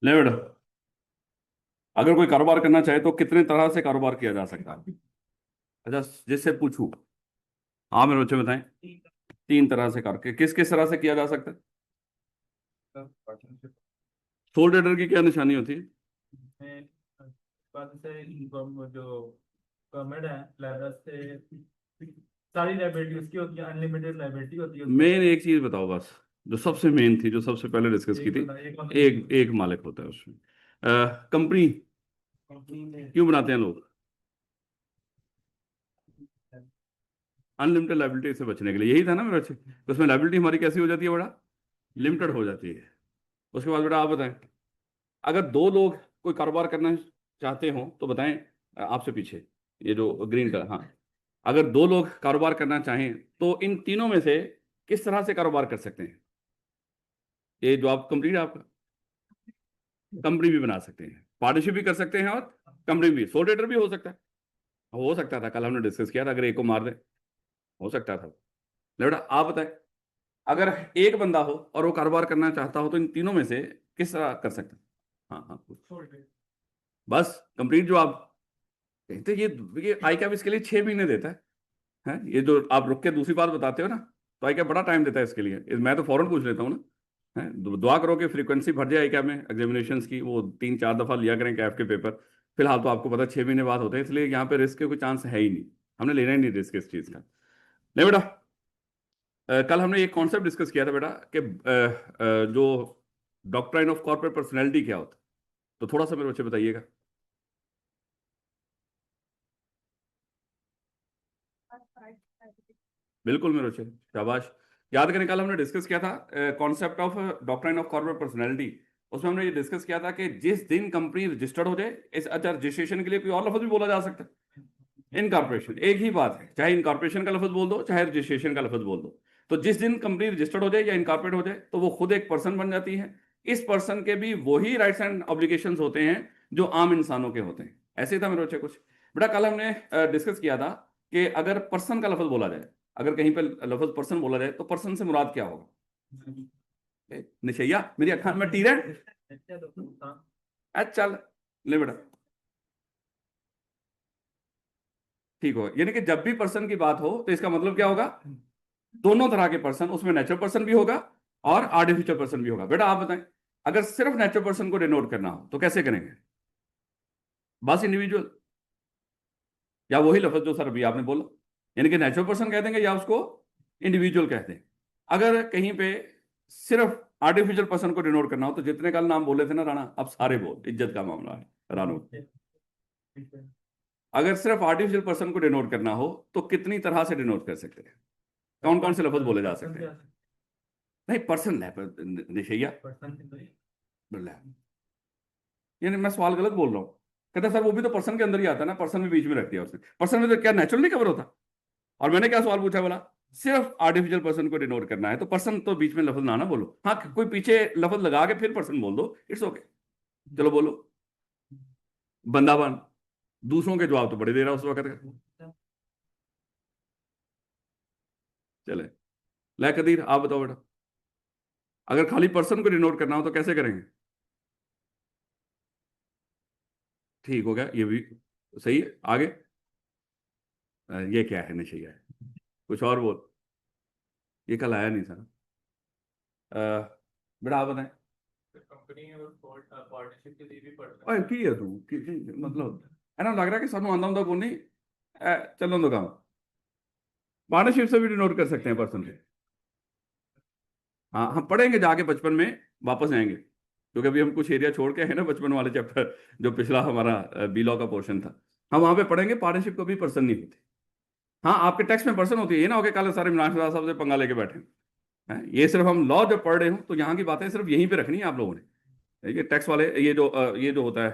ले बेटा, अगर कोई कारोबार करना चाहे तो कितने तरह से कारोबार किया जा सकता है? अच्छा, जिससे पूछूं। हाँ मेरे बच्चे बताएं। तीन तरह से करके किस किस तरह से किया जा सकता है? सोल ट्रेडर की क्या निशानी होती है? जो गवर्नमेंट है लेबर से सारी लाइबिलिटी उसकी होती है, अनलिमिटेड लाइबिलिटी होती है उसके मेन अंदर। एक चीज बताओ बस, जो सबसे मेन थी, जो सबसे पहले डिस्कस की एक थी। बंदा एक एक एक मालिक होता है उसमें। कंपनी कंपनी में क्यों बनाते हैं लोग? अनलिमिटेड लाइबिलिटी से बचने के लिए, यही था ना मेरे बच्चे। तो उसमें लाइबिलिटी हमारी कैसी हो जाती है बड़ा? लिमिटेड हो जाती है। उसके बाद बेटा आप बताएं, अगर दो लोग कोई कारोबार करना चाहते हो तो बताएं। आपसे पीछे ये जो ग्रीन कलर, हाँ। अगर दो लोग कारोबार करना चाहें तो इन तीनों में से किस तरह से कारोबार कर सकते हैं? ये जो आप कंप्लीट आपका कंपनी भी बना सकते हैं, पार्टनरशिप भी कर सकते हैं, और कंपनी भी, सोल ट्रेडर भी हो सकता था, कल हमने डिस्कस किया था, अगर एक को मार दे हो सकता था। बेटा आप बताएं, अगर एक बंदा हो और वो कारोबार करना चाहता हो तो इन तीनों में से किस तरह कर सकता है? हाँ हाँ बस कंप्लीट जो आप कहते हैं, ये आई कैप इसके लिए 6 महीने देता है। ये जो आप रुक के दूसरी बात बताते हो ना, तो आई कैप बड़ा टाइम देता है इसके लिए। मैं तो फौरन पूछ लेता हूँ ना। है, दुआ करो कि फ्रीक्वेंसी बढ़ जाए आई कैप में एग्जामिनेशंस की, वो 3-4 दफा लिया करें कैफ के पेपर। फिलहाल तो आपको पता 6 महीने बाद होते हैं, इसलिए यहाँ पे रिस्क के कोई चांस है ही नहीं। हमने लेना ही नहीं रिस्क इस चीज़ का। नहीं बेटा, कल हमने एक कॉन्सेप्ट डिस्कस किया था बेटा कि जो डॉक्ट्राइन ऑफ कॉर्पोरेट पर्सनैलिटी क्या होता है, तो थोड़ा सा मेरे बच्चे बताइएगा। बिल्कुल मेरे बच्चे, शाबाश। याद करें, कल हमने डिस्कस किया था concept of doctrine of corporate personality. उसमें हमने ये डिस्कस किया था कि जिस दिन कंपनी रजिस्टर्ड हो जाए, इस अच्छा रजिस्ट्रेशन के लिए कोई और लफ्ज भी बोला जा सकता है। इनकॉर्पोरेशन एक ही बात है, चाहे इनकॉर्पोरेशन का लफ्ज बोल दो चाहे रजिस्ट्रेशन का लफ्ज बोल दो। तो जिस दिन कंपनी रजिस्टर्ड हो जाए या इनकॉर्पोरेट हो जाए तो वो खुद एक पर्सन बन जाती है। इस पर्सन के भी वही राइट्स एंड ऑब्लिगेशंस होते हैं जो आम इंसानों के होते हैं। ऐसे ही था मेरे बच्चे कुछ। बेटा कल हमने डिस्कस किया था कि अगर पर्सन का लफ्ज बोला जाए, अगर कहीं पर लफ्ज पर्सन बोला जाए तो पर्सन से मुराद क्या होगा? निशैया मेरी अखा में टीर है। चल ले बेटा, ठीक होगा। यानी कि जब भी पर्सन की बात हो तो इसका मतलब क्या होगा? दोनों तरह के पर्सन, उसमें नेचुरल पर्सन भी होगा और आर्टिफिशियल पर्सन भी होगा। बेटा आप बताएं, अगर सिर्फ नेचुरल पर्सन को डिनोट करना हो तो कैसे करेंगे? बस इंडिविजुअल, या वही लफ्ज जो सर अभी आपने बोला, यानी कि नेचुरल पर्सन कह देंगे या उसको इंडिविजुअल कहते हैं। अगर कहीं पे सिर्फ आर्टिफिशियल पर्सन को डिनोट करना हो तो जितने कल नाम बोले थे ना राणा, अब सारे बोल, इज्जत का मामला है रानू। अगर सिर्फ आर्टिफिशियल पर्सन को डिनोट करना हो तो कितनी तरह से डिनोट कर सकते हैं? कौन कौन से लफ्ज बोले जा सकते हैं? नहीं पर्सन है निशैया, बोला है। यानी मैं सवाल गलत बोल रहा हूँ? कहता सर वो भी तो पर्सन के अंदर ही आता है ना, पर्सन भी बीच में रख दिया उसने। पर्सन में तो क्या नेचुरल नहीं कवर होता? और मैंने क्या सवाल पूछा, बोला सिर्फ आर्टिफिशियल पर्सन को डिनोट करना है तो पर्सन तो बीच में लफ्ज ना ना बोलो। हाँ कोई पीछे लफ्ज लगा के फिर पर्सन बोल दो, इट्स ओके। चलो बोलो। बंदाबान। दूसरों के जवाब तो बड़े दे रहा उस वक्त का। चले, लै कदीर आप बताओ बेटा, अगर खाली पर्सन को डिनोट करना हो तो कैसे करेंगे? ठीक हो गया ये भी, सही है। आगे ये क्या है नशे है, कुछ और बोल। ये कल आया नहीं सर। बेटा आप बताएं। कंपनी और पार्टनरशिप के लिए भी पड़ता ओए की है तू मतलब है ना, लग रहा है कि सानू आंदा होंदा को नहीं। चलो तो काम पार्टनरशिप से भी डिनोट कर सकते हैं पर्सन से। हाँ हम पढ़ेंगे जाके बचपन में, वापस आएंगे, क्योंकि अभी हम कुछ एरिया छोड़ के है ना बचपन वाले चैप्टर, जो पिछला हमारा बी लॉ का पोर्शन था, हम वहां पे पढ़ेंगे पार्टनरशिप को भी पर्सन नहीं होती। हाँ आपके टेक्स्ट में पर्सन होती है, ये ना हो के कल सारे इमरान शाह साहब से पंगा लेके बैठे हैं। ये सिर्फ हम लॉ जब पढ़ रहे हो तो यहाँ की बातें सिर्फ यहीं पे रखनी है आप लोगों ने। ये टैक्स वाले, ये जो होता है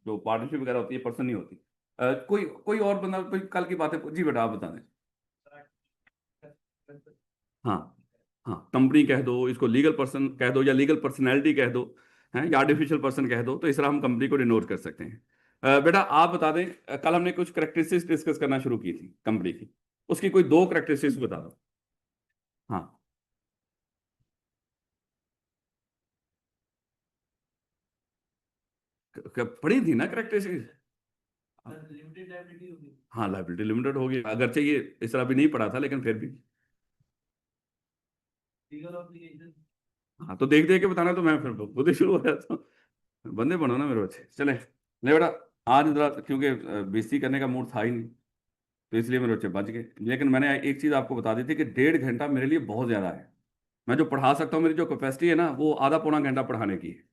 जो पार्टनरशिप वगैरह होती है पर्सन नहीं होती। कोई कोई और बंदा कोई कल की बातें जी बेटा आप बता दें। है। हाँ हाँ कंपनी कह दो, इसको लीगल पर्सन कह दो या लीगल पर्सनैलिटी कह दो, है या आर्टिफिशियल पर्सन कह दो, तो इस तरह हम कंपनी को डिनोट कर सकते हैं। बेटा आप बता दें, कल हमने कुछ करेक्टरिस्टिक्स डिस्कस करना शुरू की थी कंपनी की, उसकी कोई दो करेक्टरिस्टिक्स बता दो। हाँ पढ़ी थी ना करेक्टरिस्टिक्स। लिमिटेड लायबिलिटी होगी। हाँ, लाइबिलिटी लिमिटेड होगी, अगरचे ये इस तरह भी नहीं पढ़ा था लेकिन फिर भी। Legal obligation. हाँ, तो देख देख के बताना, तो मैं फिर खुद ही शुरू हो जाता हूँ। बंदे बनो ना मेरे बच्चे। चले ले बेटा, आज जरा क्योंकि बेइज्जती करने का मूड था ही नहीं, तो इसलिए मेरे बच्चे बच गए। लेकिन मैंने एक चीज़ आपको बता दी थी कि 1.5 घंटा मेरे लिए बहुत ज़्यादा है। मैं जो पढ़ा सकता हूँ, मेरी जो कैपेसिटी है ना, वो आधा पौना घंटा पढ़ाने की है।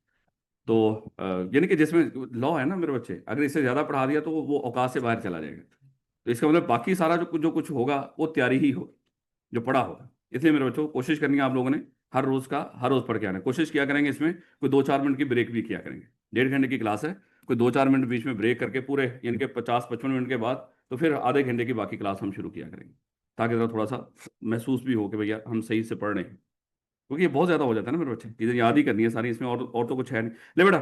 तो यानी कि जिसमें लॉ है ना मेरे बच्चे, अगर इससे ज़्यादा पढ़ा दिया तो वो औकात से बाहर चला जाएगा। तो इसका मतलब बाकी सारा जो कुछ होगा वो तैयारी ही होगी, जो पढ़ा होगा। इसलिए मेरे बच्चों को कोशिश करनी है आप लोगों ने, हर रोज का हर रोज पढ़ के आना है। कोशिश किया करेंगे इसमें कोई 2-4 मिनट की ब्रेक भी किया करेंगे। 1.5 घंटे की क्लास है, कोई 2-4 मिनट बीच में ब्रेक करके पूरे यानी कि 50-55 मिनट के बाद तो फिर आधे घंटे की बाकी क्लास हम शुरू किया करेंगे, ताकि जरा थोड़ा सा महसूस भी हो कि भैया हम सही से पढ़ रहे हैं। क्योंकि ये बहुत ज्यादा हो जाता है ना मेरे बच्चे, इधर याद ही करनी है सारी, इसमें और तो कुछ है नहीं। ले बेटा,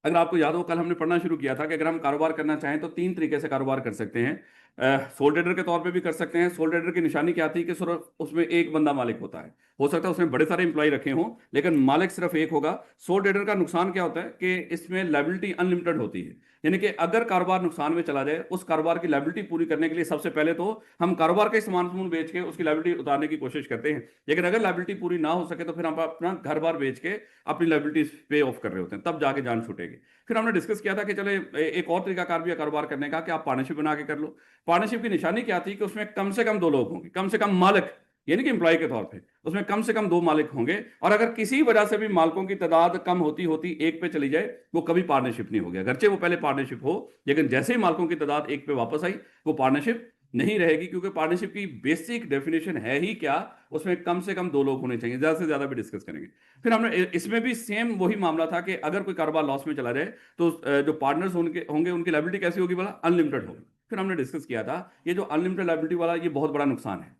अगर आपको याद हो, कल हमने पढ़ना शुरू किया था कि अगर हम कारोबार करना चाहें तो 3 तरीके से कारोबार कर सकते हैं। सोल ट्रेडर के तौर पे भी कर सकते हैं। सोल ट्रेडर की निशानी क्या थी कि सिर्फ उसमें एक बंदा मालिक होता है। हो सकता है उसमें बड़े सारे एम्प्लॉय रखे हों, लेकिन मालिक सिर्फ एक होगा। सोल ट्रेडर का नुकसान क्या होता है कि इसमें लायबिलिटी अनलिमिटेड होती है। यानी कि अगर कारोबार नुकसान में चला जाए, उस कारोबार की लायबिलिटी पूरी करने के लिए सबसे पहले तो हम कारोबार के सामान समून बेच के उसकी लायबिलिटी उतारने की कोशिश करते हैं। लेकिन अगर लायबिलिटी पूरी ना हो सके तो फिर हम अपना घर बार बेच के अपनी लायबिलिटी पे ऑफ कर रहे होते हैं, तब जाके जान छूटेगी। फिर हमने डिस्कस किया था कि चले एक और तरीका कार भी है कारोबार करने का, कि आप पार्टनरशिप बना के कर लो। पार्टनरशिप की निशानी क्या थी कि उसमें कम से कम 2 लोग होंगे, कम से कम मालिक, यानी कि एम्प्लॉय के तौर पे उसमें कम से कम 2 मालिक होंगे। और अगर किसी वजह से भी मालिकों की तादाद कम होती होती एक पे चली जाए, वो कभी पार्टनरशिप नहीं होगी। अगरचे वो पहले पार्टनरशिप हो, लेकिन जैसे ही मालिकों की तादाद एक पे वापस आई, वो पार्टनरशिप नहीं रहेगी। क्योंकि पार्टनरशिप की बेसिक डेफिनेशन है ही क्या, उसमें कम से कम 2 लोग होने चाहिए, ज्यादा से ज्यादा भी डिस्कस करेंगे। फिर हमने इसमें भी सेम वही मामला था कि अगर कोई कारोबार लॉस में चला जाए तो जो पार्टनर्स होंगे उनकी लायबिलिटी कैसी होगी, बोला अनलिमिटेड होगी। फिर हमने डिस्कस किया था ये जो अनलिमिटेड लायबिलिटी वाला, ये बहुत बड़ा नुकसान है।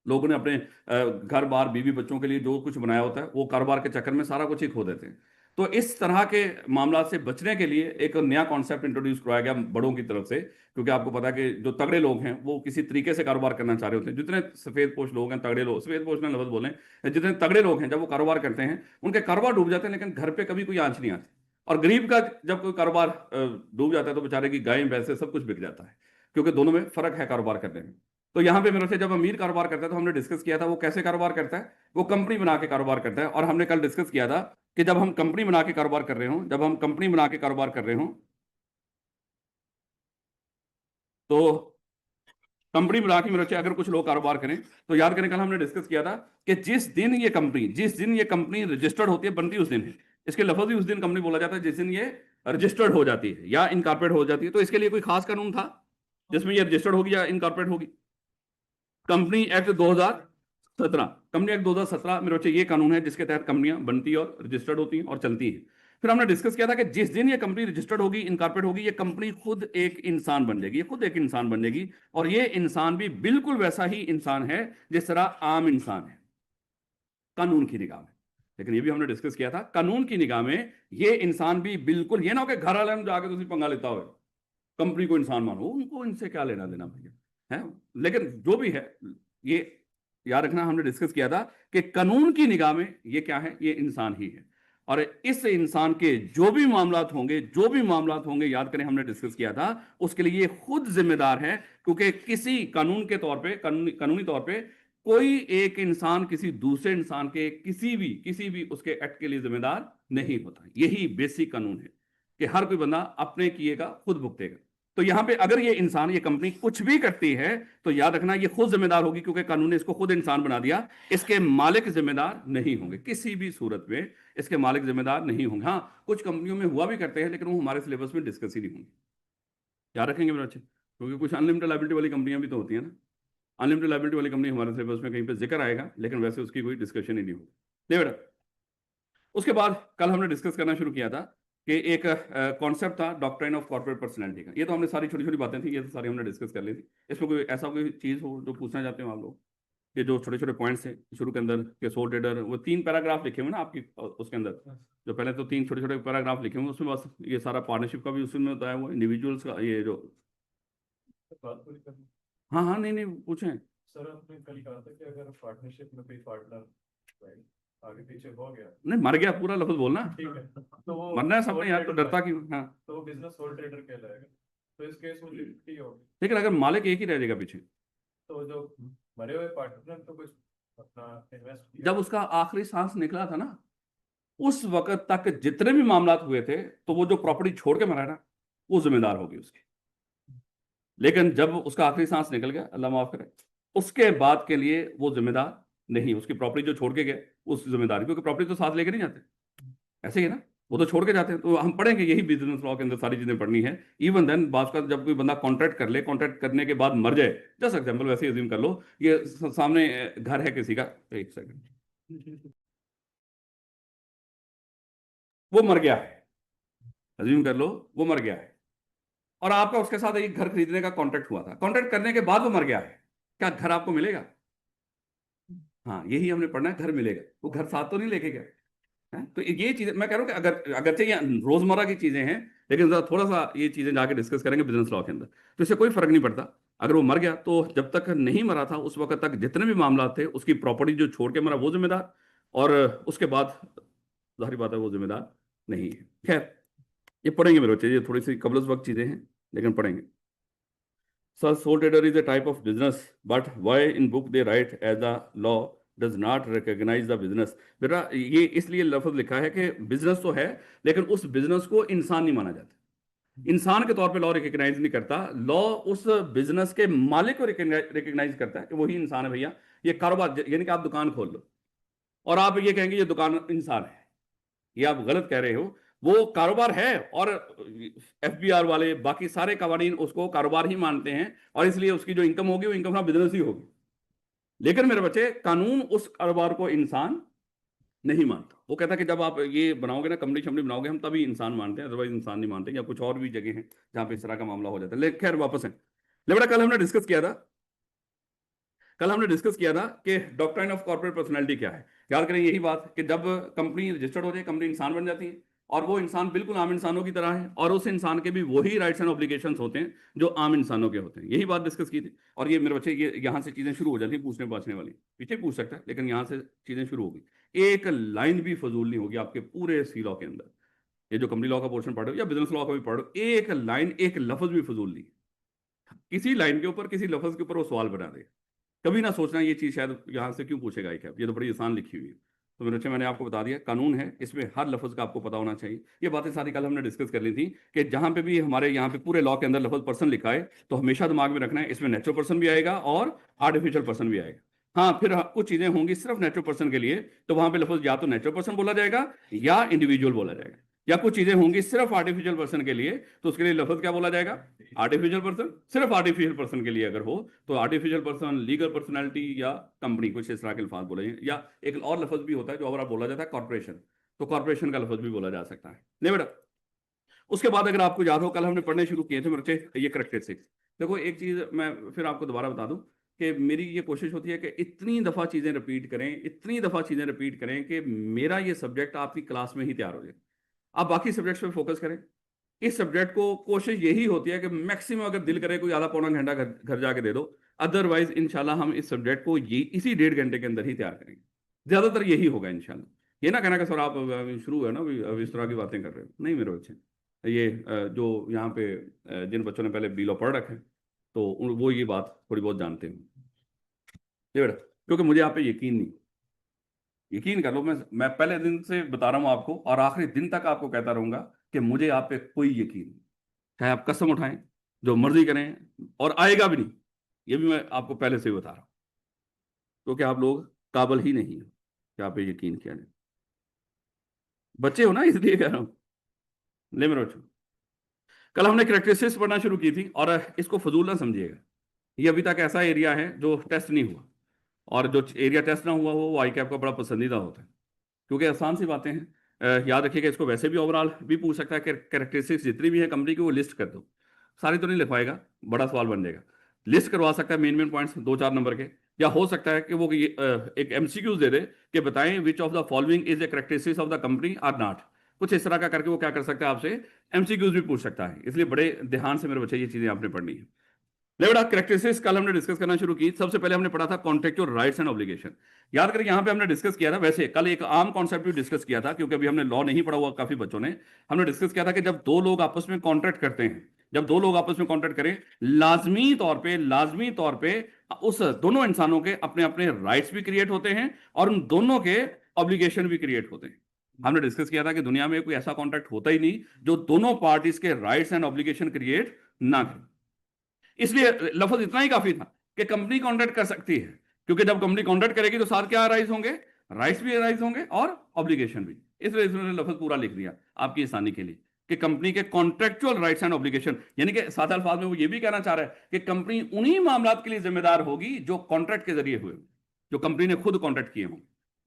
लोगों ने अपने घर बार बीवी बच्चों के लिए जो कुछ बनाया होता है, वो कारोबार के चक्कर में सारा कुछ ही खो देते हैं। तो इस तरह के मामला से बचने के लिए एक नया कॉन्सेप्ट इंट्रोड्यूस करवाया गया बड़ों की तरफ से। क्योंकि आपको पता है कि जो तगड़े लोग हैं वो किसी तरीके से कारोबार करना चाह रहे होते हैं। जितने सफेद पोश लोग हैं, तगड़े लोग, सफेद पोश ने लफ्ज बोले, जितने तगड़े लोग हैं जब वो कारोबार करते हैं उनके कारोबार डूब जाते हैं, लेकिन घर पे कभी कोई आंच नहीं आती। और गरीब का जब कोई कारोबार डूब जाता है तो बेचारे की गाय भैंसे सब कुछ बिक जाता है, क्योंकि दोनों में फर्क है कारोबार करने में। तो यहाँ पे मेरे से जब अमीर कारोबार करता है तो हमने डिस्कस किया था वो कैसे कारोबार करता है, वो कंपनी बना के कारोबार करता है। और हमने कल डिस्कस किया था कि जब हम कंपनी बना के कारोबार कर रहे हो, जब हम कंपनी बना के कारोबार कर रहे हो, तो कंपनी बना के मेरे बच्चे अगर कुछ लोग कारोबार करें, तो याद करें कल हमने डिस्कस किया था कि जिस दिन ये कंपनी रजिस्टर्ड होती है, बनती उस दिन है। इसके लफ्ज ही उस दिन कंपनी बोला जाता है जिस दिन ये रजिस्टर्ड हो जाती है या इनकॉर्पोरेट हो जाती है। तो इसके लिए कोई खास कानून था जिसमें ये रजिस्टर्ड होगी या इनकॉर्पोरेट होगी? कंपनी एक्ट 2017, कंपनी एक्ट 2017 मेरे बच्चे ये कानून है जिसके तहत कंपनियां बनती और रजिस्टर्ड होती हैं और चलती हैं। फिर हमने डिस्कस किया था कि जिस दिन ये कंपनी रजिस्टर्ड होगी, इनकॉर्पोरेट होगी, ये कंपनी खुद एक इंसान बन जाएगी, ये खुद एक इंसान बन जाएगी। और ये इंसान भी बिल्कुल वैसा ही इंसान है जिस तरह आम इंसान है कानून की निगाह में। लेकिन ये भी हमने डिस्कस किया था, कानून की निगाह में ये इंसान भी बिल्कुल, ये ना हो कि घर वाले में जाके तुम पंगा लेता हो, कंपनी को इंसान मानो, उनको इनसे क्या लेना देना भैया है। लेकिन जो भी है, ये याद रखना, हमने डिस्कस किया था कि कानून की निगाह में ये क्या है, ये इंसान ही है। और इस इंसान के जो भी मामलात होंगे, याद करें हमने डिस्कस किया था, उसके लिए ये खुद जिम्मेदार है। क्योंकि किसी कानून के तौर पे, कानूनी तौर पे कोई एक इंसान किसी दूसरे इंसान के किसी भी उसके एक्ट के लिए जिम्मेदार नहीं होता। यही बेसिक कानून है कि हर कोई बंदा अपने किए का खुद भुगतेगा। तो यहां पे अगर ये इंसान, ये कंपनी कुछ भी करती है तो याद रखना ये खुद जिम्मेदार होगी, क्योंकि कानून ने इसको खुद इंसान बना दिया। इसके मालिक जिम्मेदार नहीं होंगे, किसी भी सूरत में इसके मालिक जिम्मेदार नहीं होंगे। हाँ, कुछ कंपनियों में हुआ भी करते हैं, लेकिन वो हमारे सिलेबस में डिस्कस ही नहीं होंगे। याद रखेंगे मेरे बच्चे, क्योंकि कुछ अनलिमिटेड लायबिलिटी वाली कंपनियां भी तो होती है ना। अनलिमिटेड लायबिलिटी वाली कंपनी हमारे सिलेबस में कहीं पे जिक्र आएगा, लेकिन वैसे उसकी कोई डिस्कशन ही नहीं होगी। नहीं बेटा, उसके बाद कल हमने डिस्कस करना शुरू किया था कि एक कॉन्सेप्ट था डॉक्ट्रिन ऑफ कॉर्पोरेट पर्सनैलिटी का। ये तो हमने सारी छोटी छोटी बातें थी, ये तो सारी हमने डिस्कस कर ली थी। इसमें कोई ऐसा कोई चीज़ हो जो पूछना चाहते हो आप लोग? ये जो छोटे छोटे पॉइंट्स हैं शुरू के अंदर के सोल ट्रेडर, वो 3 पैराग्राफ लिखे हुए ना आपकी उसके अंदर, जो पहले तो 3 छोटे छोटे पैराग्राफ लिखे हुए, उसमें बस ये सारा पार्टनरशिप का भी उसमें बताया हुआ, इंडिविजुअल्स का ये जो। बात पूरी करनी। हाँ हाँ, नहीं नहीं, पूछें। सर आपने कल कहा था कि अगर पार्टनरशिप में कोई पार्टनर आगे पीछे हो गया, नहीं, मर गया पूरा लफ्ज बोलना। ठीक है, तो वो मरना है sole सबने यार, तो trader डरता था, क्यों? हाँ, तो वो बिजनेस सोल ट्रेडर कहलाएगा। तो इस केस में लिखती होगी। लेकिन अगर मालिक एक ही रह जाएगा पीछे, तो जो मरे हुए पार्टनर ने तो कुछ अपना इन्वेस्ट किया जब होगा। उसका आखिरी सांस निकला था ना, उस वक्त तक जितने भी मामलात हुए थे, तो वो जो प्रॉपर्टी छोड़ के मरा है ना, वो जिम्मेदार होगी उसकी। लेकिन जब उसका आखिरी सांस निकल गया, अल्लाह माफ करे, उसके बाद के लिए वो जिम्मेदार नहीं। उसकी प्रॉपर्टी जो छोड़ के गए, उस जिम्मेदारी, क्योंकि प्रॉपर्टी तो साथ लेके नहीं जाते, ऐसे ही है ना, वो तो छोड़ के जाते हैं। तो हम पढ़ेंगे, यही बिजनेस लॉ के अंदर सारी चीजें पढ़नी है। इवन देन बात का, जब कोई बंदा कॉन्ट्रैक्ट कर ले, कॉन्ट्रैक्ट करने के बाद मर जाए, जस्ट एग्जाम्पल वैसे अज्यूम कर लो, ये सामने घर है किसी का, एक सेकंड, वो मर गया है, अज्यूम कर लो वो मर गया है, और आपका उसके साथ एक घर खरीदने का कॉन्ट्रैक्ट हुआ था, कॉन्ट्रैक्ट करने के बाद वो मर गया है, क्या घर आपको मिलेगा? हाँ, यही हमने पढ़ना है, घर मिलेगा, वो घर साथ तो नहीं लेके गया है। तो ये चीजें मैं कह रहा हूँ कि अगर अगरचे ये रोजमर्रा की चीजें हैं, लेकिन जरा थोड़ा सा ये चीजें जाके डिस्कस करेंगे बिजनेस लॉ के अंदर, तो इससे कोई फर्क नहीं पड़ता। अगर वो मर गया, तो जब तक नहीं मरा था उस वक्त तक जितने भी मामला थे, उसकी प्रॉपर्टी जो छोड़ के मरा वो जिम्मेदार, और उसके बाद जाहिर बात है वो जिम्मेदार नहीं है। खैर, ये पढ़ेंगे मेरे बच्चे, ये थोड़ी सी कबल वक्त चीजें हैं, लेकिन पढ़ेंगे। Sir, sole trader is a type of business, but why in book they write as the law does not recognize the business? बेटा, ये इसलिए लफ्ज लिखा है कि बिजनेस तो है, लेकिन उस बिजनेस को इंसान नहीं माना जाता। इंसान के तौर पे लॉ रिकग्नाइज नहीं करता। लॉ उस बिजनेस के मालिक को रिकग्नाइज करता है कि वही इंसान है भैया। ये कारोबार, यानी कि आप दुकान खोल लो और आप ये कहेंगे ये दुकान इंसान है, ये आप गलत कह रहे हो। वो कारोबार है, और एफबीआर वाले बाकी सारे कवानीन उसको कारोबार ही मानते हैं, और इसलिए उसकी जो इनकम होगी वो इनकम फ्रॉम बिजनेस ही होगी। लेकिन मेरे बच्चे, कानून उस कारोबार को इंसान नहीं मानता। वो कहता है कि जब आप ये बनाओगे ना, कंपनी शंपनी बनाओगे, हम तभी इंसान मानते हैं, अदरवाइज इंसान नहीं मानते। या कुछ और भी जगह हैं जहां पे इस तरह का मामला हो जाता है। लेकिन खैर, वापस है। ले बेटा, कल हमने डिस्कस किया था कि डॉक्ट्राइन ऑफ कॉर्पोरेट पर्सनैलिटी क्या है। याद करें यही बात कि जब कंपनी रजिस्टर्ड हो जाए, कंपनी इंसान बन जाती है, और वो इंसान बिल्कुल आम इंसानों की तरह है, और उस इंसान के भी वही राइट्स एंड ऑब्लिगेशंस होते हैं जो आम इंसानों के होते हैं। यही बात डिस्कस की थी। और ये मेरे बच्चे, ये यहाँ से चीजें शुरू हो जाती हैं पूछने पाछने वाली। पीछे पूछ सकता है, लेकिन यहाँ से चीजें शुरू होगी। एक लाइन भी फजूल नहीं होगी आपके पूरे सी लॉ के अंदर। ये जो कंपनी लॉ का पोर्शन पढ़ो या बिजनेस लॉ का भी पढ़ो, एक लाइन, एक लफ्ज भी फजूल नहीं। किसी लाइन के ऊपर, किसी लफ्ज के ऊपर वो सवाल बना दे। कभी ना सोचना ये चीज शायद यहाँ से क्यों पूछेगा, ये तो बड़ी आसान लिखी हुई है। तो मेरे बच्चे, मैंने आपको बता दिया, कानून है, इसमें हर लफ्ज का आपको पता होना चाहिए। ये बातें सारी कल हमने डिस्कस कर ली थी कि जहां पे भी हमारे यहाँ पे पूरे लॉ के अंदर लफ्ज पर्सन लिखा है, तो हमेशा दिमाग में रखना है इसमें नेचुरल पर्सन भी आएगा और आर्टिफिशियल पर्सन भी आएगा। हाँ, फिर कुछ चीजें होंगी सिर्फ नेचुरल पर्सन के लिए, तो वहां पे लफ्ज या तो नेचुरल पर्सन बोला जाएगा या इंडिविजुअल बोला जाएगा। या कुछ चीजें होंगी सिर्फ आर्टिफिशियल पर्सन के लिए, तो उसके लिए लफ्ज क्या बोला जाएगा? Artificial person. सिर्फ आर्टिफिशियल पर्सन के लिए अगर हो, तो आर्टिफिशियल पर्सन, लीगल पर्सनैलिटी या कंपनी, कुछ इस तरह के अल्फाज बोले हैं। या एक और लफ्ज भी होता है जो और बोला जाता है, कॉर्पोरेशन, तो कॉर्पोरेशन का लफ्ज भी बोला जा सकता है। नहीं बेटा, उसके बाद अगर आपको याद हो, कल हमने पढ़ने शुरू किए थे मेरे बच्चे ये करेक्टरिस्टिक्स। देखो, एक चीज मैं फिर आपको दोबारा बता दूं कि मेरी ये कोशिश होती है कि इतनी दफा चीजें रिपीट करें, इतनी दफा चीजें रिपीट करें कि मेरा ये सब्जेक्ट आपकी क्लास में ही तैयार हो जाए। आप बाकी सब्जेक्ट्स पे फोकस करें। इस सब्जेक्ट को कोशिश यही होती है कि मैक्सिमम अगर दिल करे कोई आधा पौना घंटा घर घर जाके दे दो, अदरवाइज इंशाल्लाह हम इस सब्जेक्ट को ये इसी 1.5 घंटे के अंदर ही तैयार करेंगे। ज्यादातर यही होगा इंशाल्लाह। ये ना कहना कि सर आप अभी शुरू है ना, अभी इस तरह की बातें कर रहे हो। नहीं मेरे बच्चे, ये जो यहाँ पे जिन बच्चों ने पहले बीलो पढ़ रखे हैं, तो वो ये बात थोड़ी बहुत जानते हैं। ये बेटा, क्योंकि मुझे आप पे यकीन नहीं, यकीन कर लो, मैं पहले दिन से बता रहा हूँ आपको, और आखिरी दिन तक आपको कहता रहूंगा कि मुझे आप पे कोई यकीन नहीं। चाहे आप कसम उठाएं, जो मर्जी करें, और आएगा भी नहीं। ये भी मैं आपको पहले से ही बता रहा हूं, क्योंकि आप लोग काबिल ही नहीं हो कि आप पे यकीन किया जाए। बच्चे हो ना, इसलिए कह रहा हूं। ले मेरे बच्चों, कल हमने करेक्टरिस्टिक्स पढ़ना शुरू की थी, और इसको फजूल ना समझिएगा। ये अभी तक ऐसा एरिया है जो टेस्ट नहीं हुआ, और जो एरिया टेस्ट ना हुआ वो आई कैप का बड़ा पसंदीदा होता है, क्योंकि आसान सी बातें हैं। याद रखिएगा, इसको वैसे भी ओवरऑल भी पूछ सकता है कि कैरेक्टरिस्टिक्स जितनी भी है कंपनी की वो लिस्ट कर दो। सारी तो नहीं लिखवाएगा, बड़ा सवाल बन जाएगा। लिस्ट करवा सकता है, मेन मेन पॉइंट्स 2-4 नंबर के। या हो सकता है कि वो एक एमसीक्यूज दे दे कि बताएं which of the following is a characteristics of the company or not. कुछ इस तरह का करके वो क्या कर सकता है, आपसे एमसीक्यूज भी पूछ सकता है। इसलिए बड़े ध्यान से मेरे बच्चे ये चीजें आपने पढ़नी है। ले बेटा, कैरेक्टरिस्टिक्स कल हमने डिस्कस करना शुरू की। सबसे पहले हमने पढ़ा था कॉन्ट्रेक्चुअल राइट्स एंड ऑब्लिगेशन। याद करके यहाँ पे हमने डिस्कस किया था, वैसे कल एक आम कॉन्सेप्ट भी डिस्कस किया था, क्योंकि अभी हमने लॉ नहीं पढ़ा हुआ काफी बच्चों ने। हमने डिस्कस किया था कि जब दो लोग आपस में कॉन्ट्रैक्ट करते हैं, जब दो लोग आपस में कॉन्ट्रैक्ट करें, लाजमी तौर पे उस दोनों इंसानों के अपने अपने राइट्स भी क्रिएट होते हैं और उन दोनों के ऑब्लिगेशन भी क्रिएट होते हैं। हमने डिस्कस किया था कि दुनिया में कोई ऐसा कॉन्ट्रैक्ट होता ही नहीं जो दोनों पार्टीज के राइट्स एंड ऑब्लिगेशन क्रिएट ना करे। इसलिए लफ्ज इतना ही काफी था कि कंपनी कॉन्ट्रैक्ट कर सकती है, क्योंकि जब कंपनी कॉन्ट्रैक्ट करेगी तो साथ क्या अराइज होंगे, राइट्स भी अराइज होंगे और ऑब्लिगेशन भी। इसलिए इसने लफ्ज पूरा लिख दिया आपकी आसानी के लिए कि कंपनी के कॉन्ट्रेक्चुअल राइट्स एंड ऑब्लिगेशन, यानी कि सादा अल्फाज में वो ये भी कहना चाह रहा है कि कंपनी उन्हीं मामलात के लिए जिम्मेदार होगी जो कॉन्ट्रैक्ट के जरिए हुए, जो कंपनी ने खुद कॉन्ट्रैक्ट किए हों,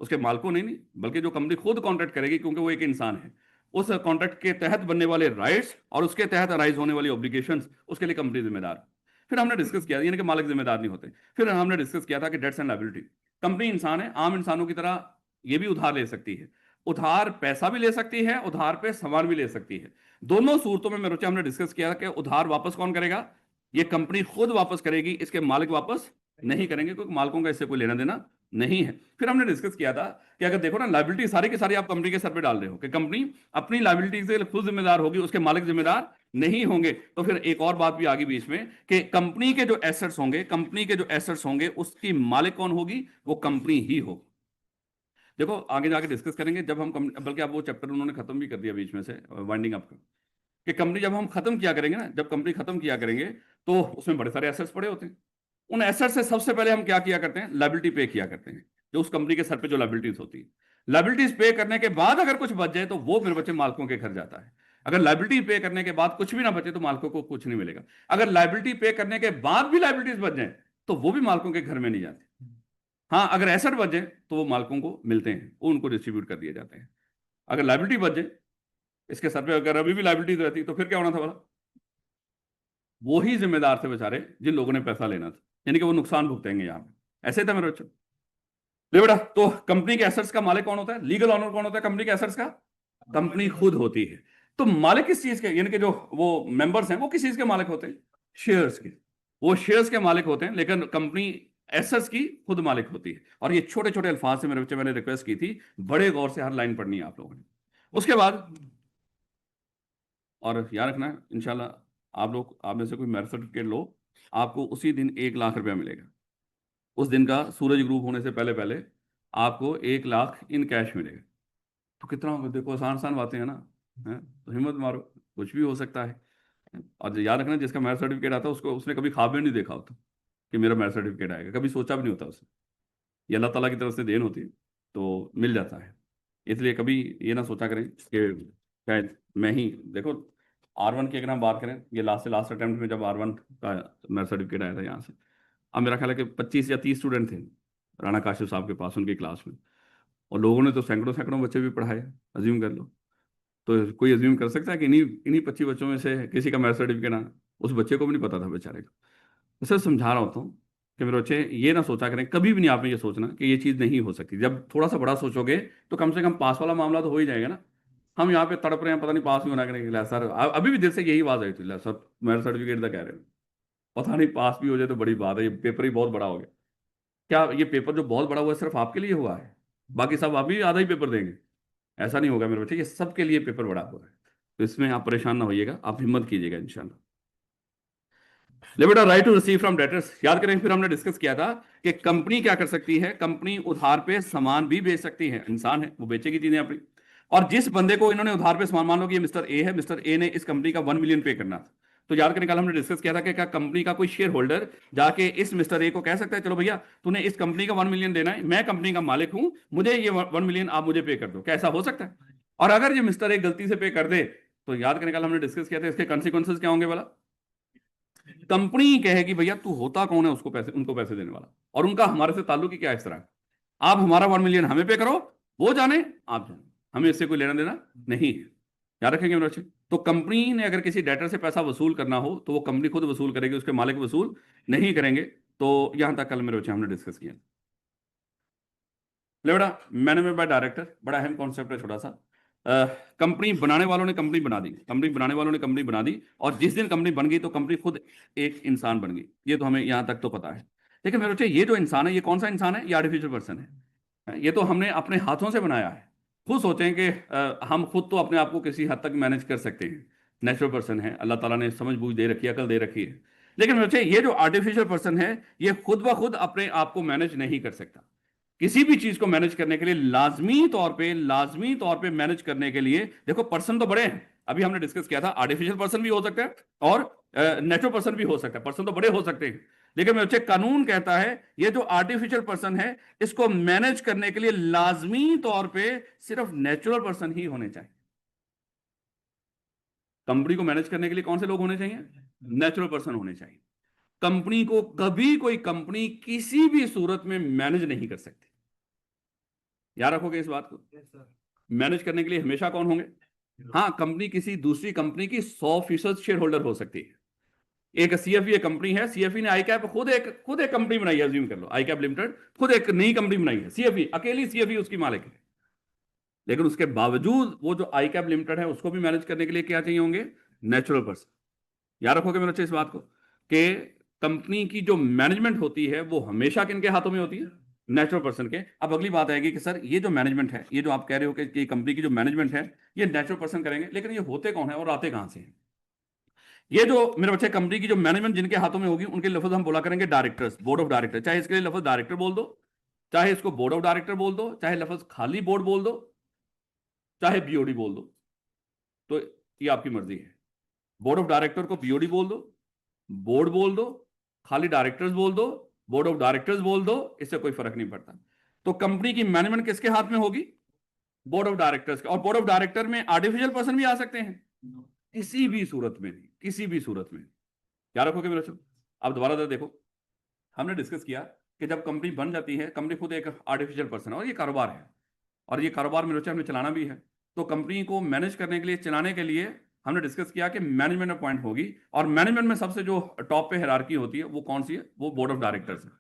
उसके मालिकों ने नहीं, बल्कि जो कंपनी खुद कॉन्ट्रैक्ट करेगी, क्योंकि वो एक इंसान है, उस कॉन्ट्रैक्ट के तहत बनने वाले राइट्स और उसके तहत अराइज होने वाली ऑब्लिगेशंस, उसके लिए कंपनी जिम्मेदार। फिर हमने डिस्कस किया यानी कि मालिक जिम्मेदार नहीं होते। फिर हमने डिस्कस किया था कि डेट्स एंड लायबिलिटी, कंपनी इंसान है, आम इंसानों की तरह ये भी उधार ले सकती है, उधार पैसा भी ले सकती है, उधार पे सामान भी ले सकती है। दोनों सूरतों में मेरे हमने डिस्कस किया कि उधार वापस कौन करेगा, ये कंपनी खुद वापस करेगी, इसके मालिक वापस नहीं करेंगे, क्योंकि मालिकों का इससे कोई लेना देना नहीं है। फिर हमने डिस्कस किया था कि अगर देखो ना, लायबिलिटी सारी की सारी आप कंपनी के सर पे डाल रहे हो कि कंपनी अपनी लायबिलिटी से खुद जिम्मेदार होगी, उसके मालिक जिम्मेदार नहीं होंगे। तो फिर एक और बात भी आ गई बीच में कि कंपनी के जो एसेट्स होंगे, कंपनी के जो एसेट्स होंगे उसकी मालिक कौन होगी, वो कंपनी ही होगी। देखो आगे जाके डिस्कस करेंगे जब हम बल्कि अब वो चैप्टर उन्होंने खत्म भी कर दिया बीच में से, वाइंडिंग अप कि कंपनी जब हम खत्म किया करेंगे ना, जब कंपनी खत्म किया करेंगे तो उसमें बड़े सारे एसेट्स पड़े होते हैं। उन एसेट्स से सबसे पहले हम क्या किया करते हैं, लायबिलिटी पे किया करते हैं, जो उस कंपनी के सर पे जो लायबिलिटीज होती है। लायबिलिटीज पे करने के बाद अगर कुछ बच जाए तो वो फिर बच्चे मालिकों के घर जाता है। अगर लायबिलिटी पे करने के बाद कुछ भी ना बचे तो मालिकों को कुछ नहीं मिलेगा। अगर लायबिलिटी पे करने के बाद भी लायबिलिटीज बच जाए तो वो भी मालिकों के घर में नहीं जाते। हाँ, अगर एसेट बच जाए तो वो मालिकों को मिलते हैं, वो उनको डिस्ट्रीब्यूट कर दिए जाते हैं। अगर लायबिलिटी बच जाए, इसके सर पे अगर अभी भी लायबिलिटीज रहती तो फिर क्या होना था बोला, वो ही जिम्मेदार थे बेचारे जिन लोगों ने पैसा लेना था, यानी कि वो नुकसान भुगतेंगे यहाँ पे। ऐसे ही था मेरे बच्चों। ले बेटा, तो कंपनी के एसेट्स का मालिक कौन होता है, लीगल ऑनर कौन होता है कंपनी के एसेट्स का, कंपनी खुद होती है। तो मालिक किस चीज के, यानी कि जो वो मेंबर्स हैं वो किस चीज के मालिक होते हैं, शेयर्स के। वो शेयर्स के मालिक होते हैं, लेकिन कंपनी एसेट्स की खुद मालिक होती है। और ये छोटे छोटे अल्फाज से मेरे बच्चे मैंने रिक्वेस्ट की थी, बड़े गौर से हर लाइन पढ़नी है आप लोगों ने। उसके बाद और याद रखना इंशाल्लाह, आप में से कोई मैरिज सर्टिफिकेट लो, आपको उसी दिन 1 लाख रुपया मिलेगा। उस दिन का सूरज ग्रुप होने से पहले पहले आपको 1 लाख इन कैश मिलेगा। तो कितना होगा, देखो आसान आसान बातें हैं ना, है? तो हिम्मत मारो, कुछ भी हो सकता है। और याद रखना, जिसका मैरिज सर्टिफिकेट आता है उसको, उसने कभी ख्वाब में नहीं देखा होता कि मेरा मैरिज सर्टिफिकेट आएगा, कभी सोचा भी नहीं होता उसने। ये अल्लाह ताला की तरफ से देन होती है, तो मिल जाता है। इसलिए कभी ये ना सोचा करें कि शायद मैं ही, देखो R1 की अगर हम बात करें, ये लास्ट से लास्ट अटेम्प्ट में जब R1 का मैरिज सर्टिफिकेट आया था यहाँ से, अब मेरा ख्याल है कि 25 या 30 स्टूडेंट थे राणा काशिफ साहब के पास, उनकी क्लास में। और लोगों ने तो सैकड़ों सैकड़ों बच्चे भी पढ़ाए, अज्यूम कर लो। तो कोई अज्यूम कर सकता है कि इन्हीं इन्हीं 25 बच्चों में से किसी का मैरिज सर्टिफिकेट आना, उस बच्चे को भी नहीं पता था बेचारे को। तो सर समझा रहा होता हूँ कि मेरे बच्चे ये ना सोचा करें, कभी भी नहीं आपने ये सोचना कि ये चीज़ नहीं हो सकती। जब थोड़ा सा बड़ा सोचोगे तो कम से कम पास वाला मामला तो हो ही जाएगा ना। हम यहाँ पे तड़प रहे हैं, पता नहीं पास नहीं होना करेंगे सर। अभी भी दिल से यही आवाज़ आई थी, सर मैरिज सर्टिफिकेट का कह रहे हो, पता नहीं पास भी हो जाए तो बड़ी बात है, ये पेपर ही बहुत बड़ा हो गया। क्या ये पेपर जो बहुत बड़ा हुआ है सिर्फ आपके लिए हुआ है, बाकी सब आप भी आधा ही पेपर देंगे? ऐसा नहीं होगा मेरे बच्चे, ये सबके लिए पेपर बड़ा हुआ है। तो इसमें आप परेशान ना होइएगा, आप हिम्मत कीजिएगा इंशाल्लाह। ले बेटा, right to receive from debtors, याद करें फिर हमने डिस्कस किया था कि कंपनी क्या कर सकती है, कंपनी उधार पे सामान भी बेच सकती है। इंसान है, वो बेचेगी चीजें अपनी। और जिस बंदे को इन्होंने उधार पे सामान, मान लो कि ये मिस्टर ए है, मिस्टर ए ने इस कंपनी का 1 मिलियन पे करना था, तो याद करें कल हमने डिस्कस किया था कि क्या कंपनी का कोई शेयर होल्डर जाके इस मिस्टर ए को कह सकता है, चलो भैया तूने इस कंपनी का 1 मिलियन देना है, मैं कंपनी का मालिक हूं, मुझे ये 1 मिलियन आप मुझे पे कर दो, क्या ऐसा हो सकता है? और अगर ये मिस्टर ए गलती से पे कर दे तो याद करें कल हमने डिस्कस किया था इसके कॉन्सिक्वेंसेस क्या होंगे वाला, कंपनी कहेगी भैया तू होता कौन है उसको पैसे, उनको पैसे देने वाला, और उनका हमारे से ताल्लुक ही क्या है इस तरह। आप हमारा 1 मिलियन हमें पे करो, वो जाने आप जाने, हमें इससे कोई लेना देना नहीं है। याद रखेंगे मेरे बच्चे। तो कंपनी ने अगर किसी डेटर से पैसा वसूल करना हो तो वो कंपनी खुद वसूल करेगी, उसके मालिक वसूल नहीं करेंगे। तो यहां तक कल मेरे बच्चे हमने डिस्कस किया। ले बेटा, मैनेजमेंट बाय डायरेक्टर बड़ा अहम कॉन्सेप्ट है छोटा सा। कंपनी बनाने वालों ने कंपनी बना दी, कंपनी बनाने वालों ने कंपनी बना दी, और जिस दिन कंपनी बन गई तो कंपनी खुद एक इंसान बन गई। ये तो हमें यहाँ तक तो पता है। लेकिन मेरे बच्चे, ये जो इंसान है, ये कौन सा इंसान है? ये आर्टिफिशियल पर्सन है। ये तो हमने अपने हाथों से बनाया है। खुद सोचें कि हम खुद तो अपने आप को किसी हद तक मैनेज कर सकते हैं, नेचुरल पर्सन है, अल्लाह ताला ने समझ बूझ दे रखी है, अकल दे रखी है। लेकिन मेरे बच्चे, ये जो आर्टिफिशियल पर्सन है, ये खुद ब खुद अपने आप को मैनेज नहीं कर सकता। किसी भी चीज को मैनेज करने के लिए लाजमी तौर पे मैनेज करने के लिए, देखो पर्सन तो बड़े हैं, अभी हमने डिस्कस किया था, आर्टिफिशियल पर्सन भी हो सकता है और नेचुरल पर्सन भी हो सकता है, पर्सन तो बड़े हो सकते हैं। लेकिन मेरे बच्चे, कानून कहता है ये जो आर्टिफिशियल पर्सन है, इसको मैनेज करने के लिए लाजमी तौर पे सिर्फ नेचुरल पर्सन ही होने चाहिए। कंपनी को मैनेज करने के लिए कौन से लोग होने चाहिए? नेचुरल पर्सन होने चाहिए। कंपनी को कभी कोई कंपनी किसी भी सूरत में मैनेज नहीं कर सकती। याद रखोगे इस बात को। Yes sir. मैनेज करने के लिए हमेशा कौन होंगे? हाँ, कंपनी किसी दूसरी कंपनी की 100% शेयर होल्डर हो सकती है। एक सीएफई एक कंपनी है, सीएफई ने आईकैप खुद एक कंपनी बनाई है, अज्यूम कर लो आईकैप लिमिटेड खुद एक नई कंपनी बनाई है, सीएफई अकेली सीएफई उसकी मालिक है। लेकिन उसके बावजूद वो जो आईकैप लिमिटेड है, उसको भी मैनेज करने के लिए क्या चाहिए होंगे? Natural person. याद रखोगे मेरे बच्चे इस बात को, कि कंपनी की जो मैनेजमेंट होती है वो हमेशा किनके हाथों में होती है? नेचुरल पर्सन के। अब अगली बात आएगी कि सर, ये जो मैनेजमेंट है, ये जो आप कह रहे हो कि कंपनी की जो मैनेजमेंट है ये नेचुरल पर्सन करेंगे, लेकिन ये होते कौन है और आते कहां से हैं? ये जो मेरे बच्चे कंपनी की जो मैनेजमेंट जिनके हाथों में होगी, उनके लफ्ज हम बोला करेंगे डायरेक्टर्स, बोर्ड ऑफ डायरेक्टर। चाहे इसके लिए लफ्ज डायरेक्टर बोल दो, चाहे इसको बोर्ड ऑफ डायरेक्टर बोल दो, चाहे लफ्ज खाली बोर्ड बोल दो, चाहे बीओडी बोल दो, तो ये आपकी मर्जी है। बोर्ड ऑफ डायरेक्टर को बीओडी बोल दो, बोर्ड बोल दो, खाली डायरेक्टर्स बोल दो, बोर्ड ऑफ डायरेक्टर्स बोल दो, इससे कोई फर्क नहीं पड़ता। तो कंपनी की मैनेजमेंट किसके हाथ में होगी? बोर्ड ऑफ डायरेक्टर्स के। और बोर्ड ऑफ डायरेक्टर में आर्टिफिशियल पर्सन भी आ सकते हैं? किसी भी सूरत में नहीं, किसी भी सूरत में। क्या रखोगे मेरे बच्चों? अब दोबारा से देखो, हमने डिस्कस किया कि जब कंपनी बन जाती है, कंपनी खुद एक आर्टिफिशियल पर्सन है और ये कारोबार है, और ये कारोबार मेरे बच्चे हमने चलाना भी है। तो कंपनी को मैनेज करने के लिए, चलाने के लिए हमने डिस्कस किया कि मैनेजमेंट अपॉइंट होगी, और मैनेजमेंट में सबसे जो टॉप पे हायरार्की होती है वो कौन सी है? वो बोर्ड ऑफ डायरेक्टर्स है।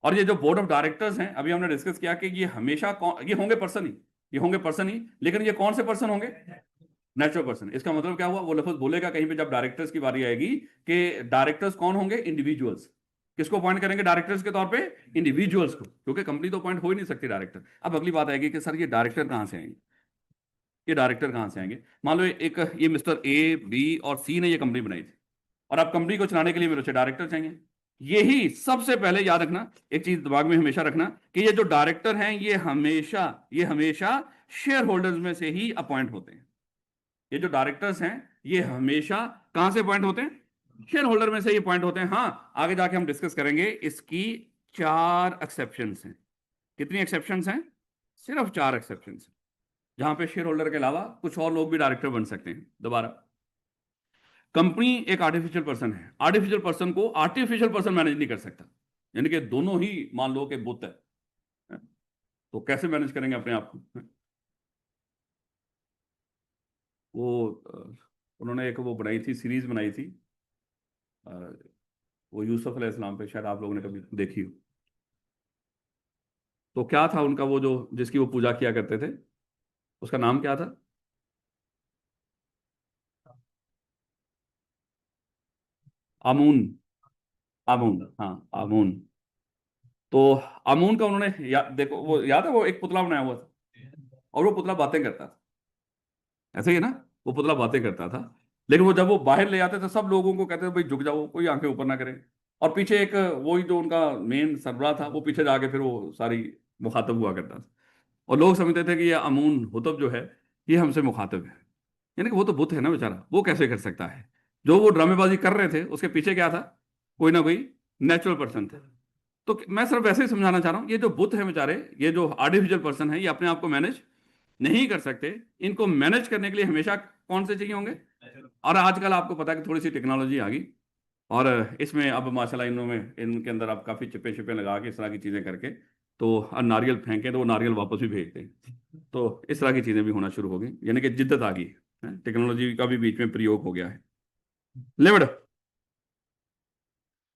और ये जो बोर्ड ऑफ डायरेक्टर्स हैं, अभी हमने डिस्कस किया कि ये हमेशा ये होंगे पर्सन ही, ये होंगे पर्सन ही, लेकिन ये कौन से पर्सन होंगे? Natural person. इसका मतलब क्या हुआ? वो लफ्ज बोलेगा कहीं पे जब डायरेक्टर्स की बारी आएगी कि डायरेक्टर्स कौन होंगे? इंडिविजुअल्स। किसको अपॉइंट करेंगे डायरेक्टर्स के तौर पे? इंडिविजुअल्स को, क्योंकि कंपनी तो अपॉइंट हो ही नहीं सकती डायरेक्टर। अब अगली बात आएगी कि सर, ये डायरेक्टर कहां से आएंगे? ये डायरेक्टर कहां से आएंगे? मान लो एक ये मिस्टर ए, बी और सी ने ये कंपनी बनाई थी, और अब कंपनी को चलाने के लिए मेरे से डायरेक्टर चाहिए। यही सबसे पहले याद रखना, एक चीज दिमाग में हमेशा रखना, कि ये जो डायरेक्टर हैं ये हमेशा शेयर होल्डर्स में से ही अपॉइंट होते हैं। ये जो डायरेक्टर्स हैं ये हमेशा कहां से अपॉइंट होते हैं? शेयर होल्डर में से ही अपॉइंट होते हैं। हाँ, आगे जाके हम डिस्कस करेंगे इसकी 4 एक्सेप्शंस हैं। कितनी एक्सेप्शंस हैं? सिर्फ 4 एक्सेप्शंस हैं, जहां पे शेयर होल्डर के अलावा कुछ और लोग भी डायरेक्टर बन सकते हैं। दोबारा, कंपनी एक आर्टिफिशियल पर्सन है, आर्टिफिशियल पर्सन को आर्टिफिशियल पर्सन मैनेज नहीं कर सकता, यानी कि दोनों ही मान लो कि बुत है, तो कैसे मैनेज करेंगे अपने आप को? वो उन्होंने एक वो बनाई थी, सीरीज बनाई थी, अ, वो यूसुफ अलैहिस्सलाम पे, शायद आप लोगों ने कभी देखी हो। तो क्या था उनका वो जो जिसकी वो पूजा किया करते थे, उसका नाम क्या था? आमून। आमून, हाँ आमून। तो आमून का उन्होंने देखो, वो याद है, वो एक पुतला बनाया हुआ था, और वो पुतला बातें करता था, ऐसे ही है ना? वो पुतला बातें करता था, लेकिन वो जब वो बाहर ले आते थे, सब लोगों को कहते थे भाई झुक जाओ, कोई आंखें ऊपर ना करे। और पीछे एक वही जो उनका मेन सरबराह था, वो पीछे जाके फिर वो सारी मुखातब हुआ करता था, और लोग समझते थे कि ये अमून हुतब जो है ये हमसे मुखातब है, यानी कि वो तो बुत है ना बेचारा, वो कैसे कर सकता है? जो वो ड्रामेबाजी कर रहे थे उसके पीछे क्या था? कोई ना कोई नेचुरल पर्सन था। तो मैं सिर्फ वैसे ही समझाना चाह रहा हूँ, ये जो बुत है बेचारे, ये जो आर्टिफिशियल पर्सन है, ये अपने आप को मैनेज नहीं कर सकते। इनको मैनेज करने के लिए हमेशा कौन से चाहिए होंगे? और आजकल आपको पता है कि थोड़ी सी टेक्नोलॉजी आ गई, और इसमें अब माशाल्लाह इनके अंदर आप काफ़ी चिपे चिपे लगा के इस तरह की चीज़ें करके, तो नारियल फेंके तो वो नारियल वापस भी भेजते हैं। तो इस तरह की चीज़ें भी होना शुरू हो गई, यानी कि जिद्दत आ गई है, टेक्नोलॉजी का भी बीच में प्रयोग हो गया है। लिमिट।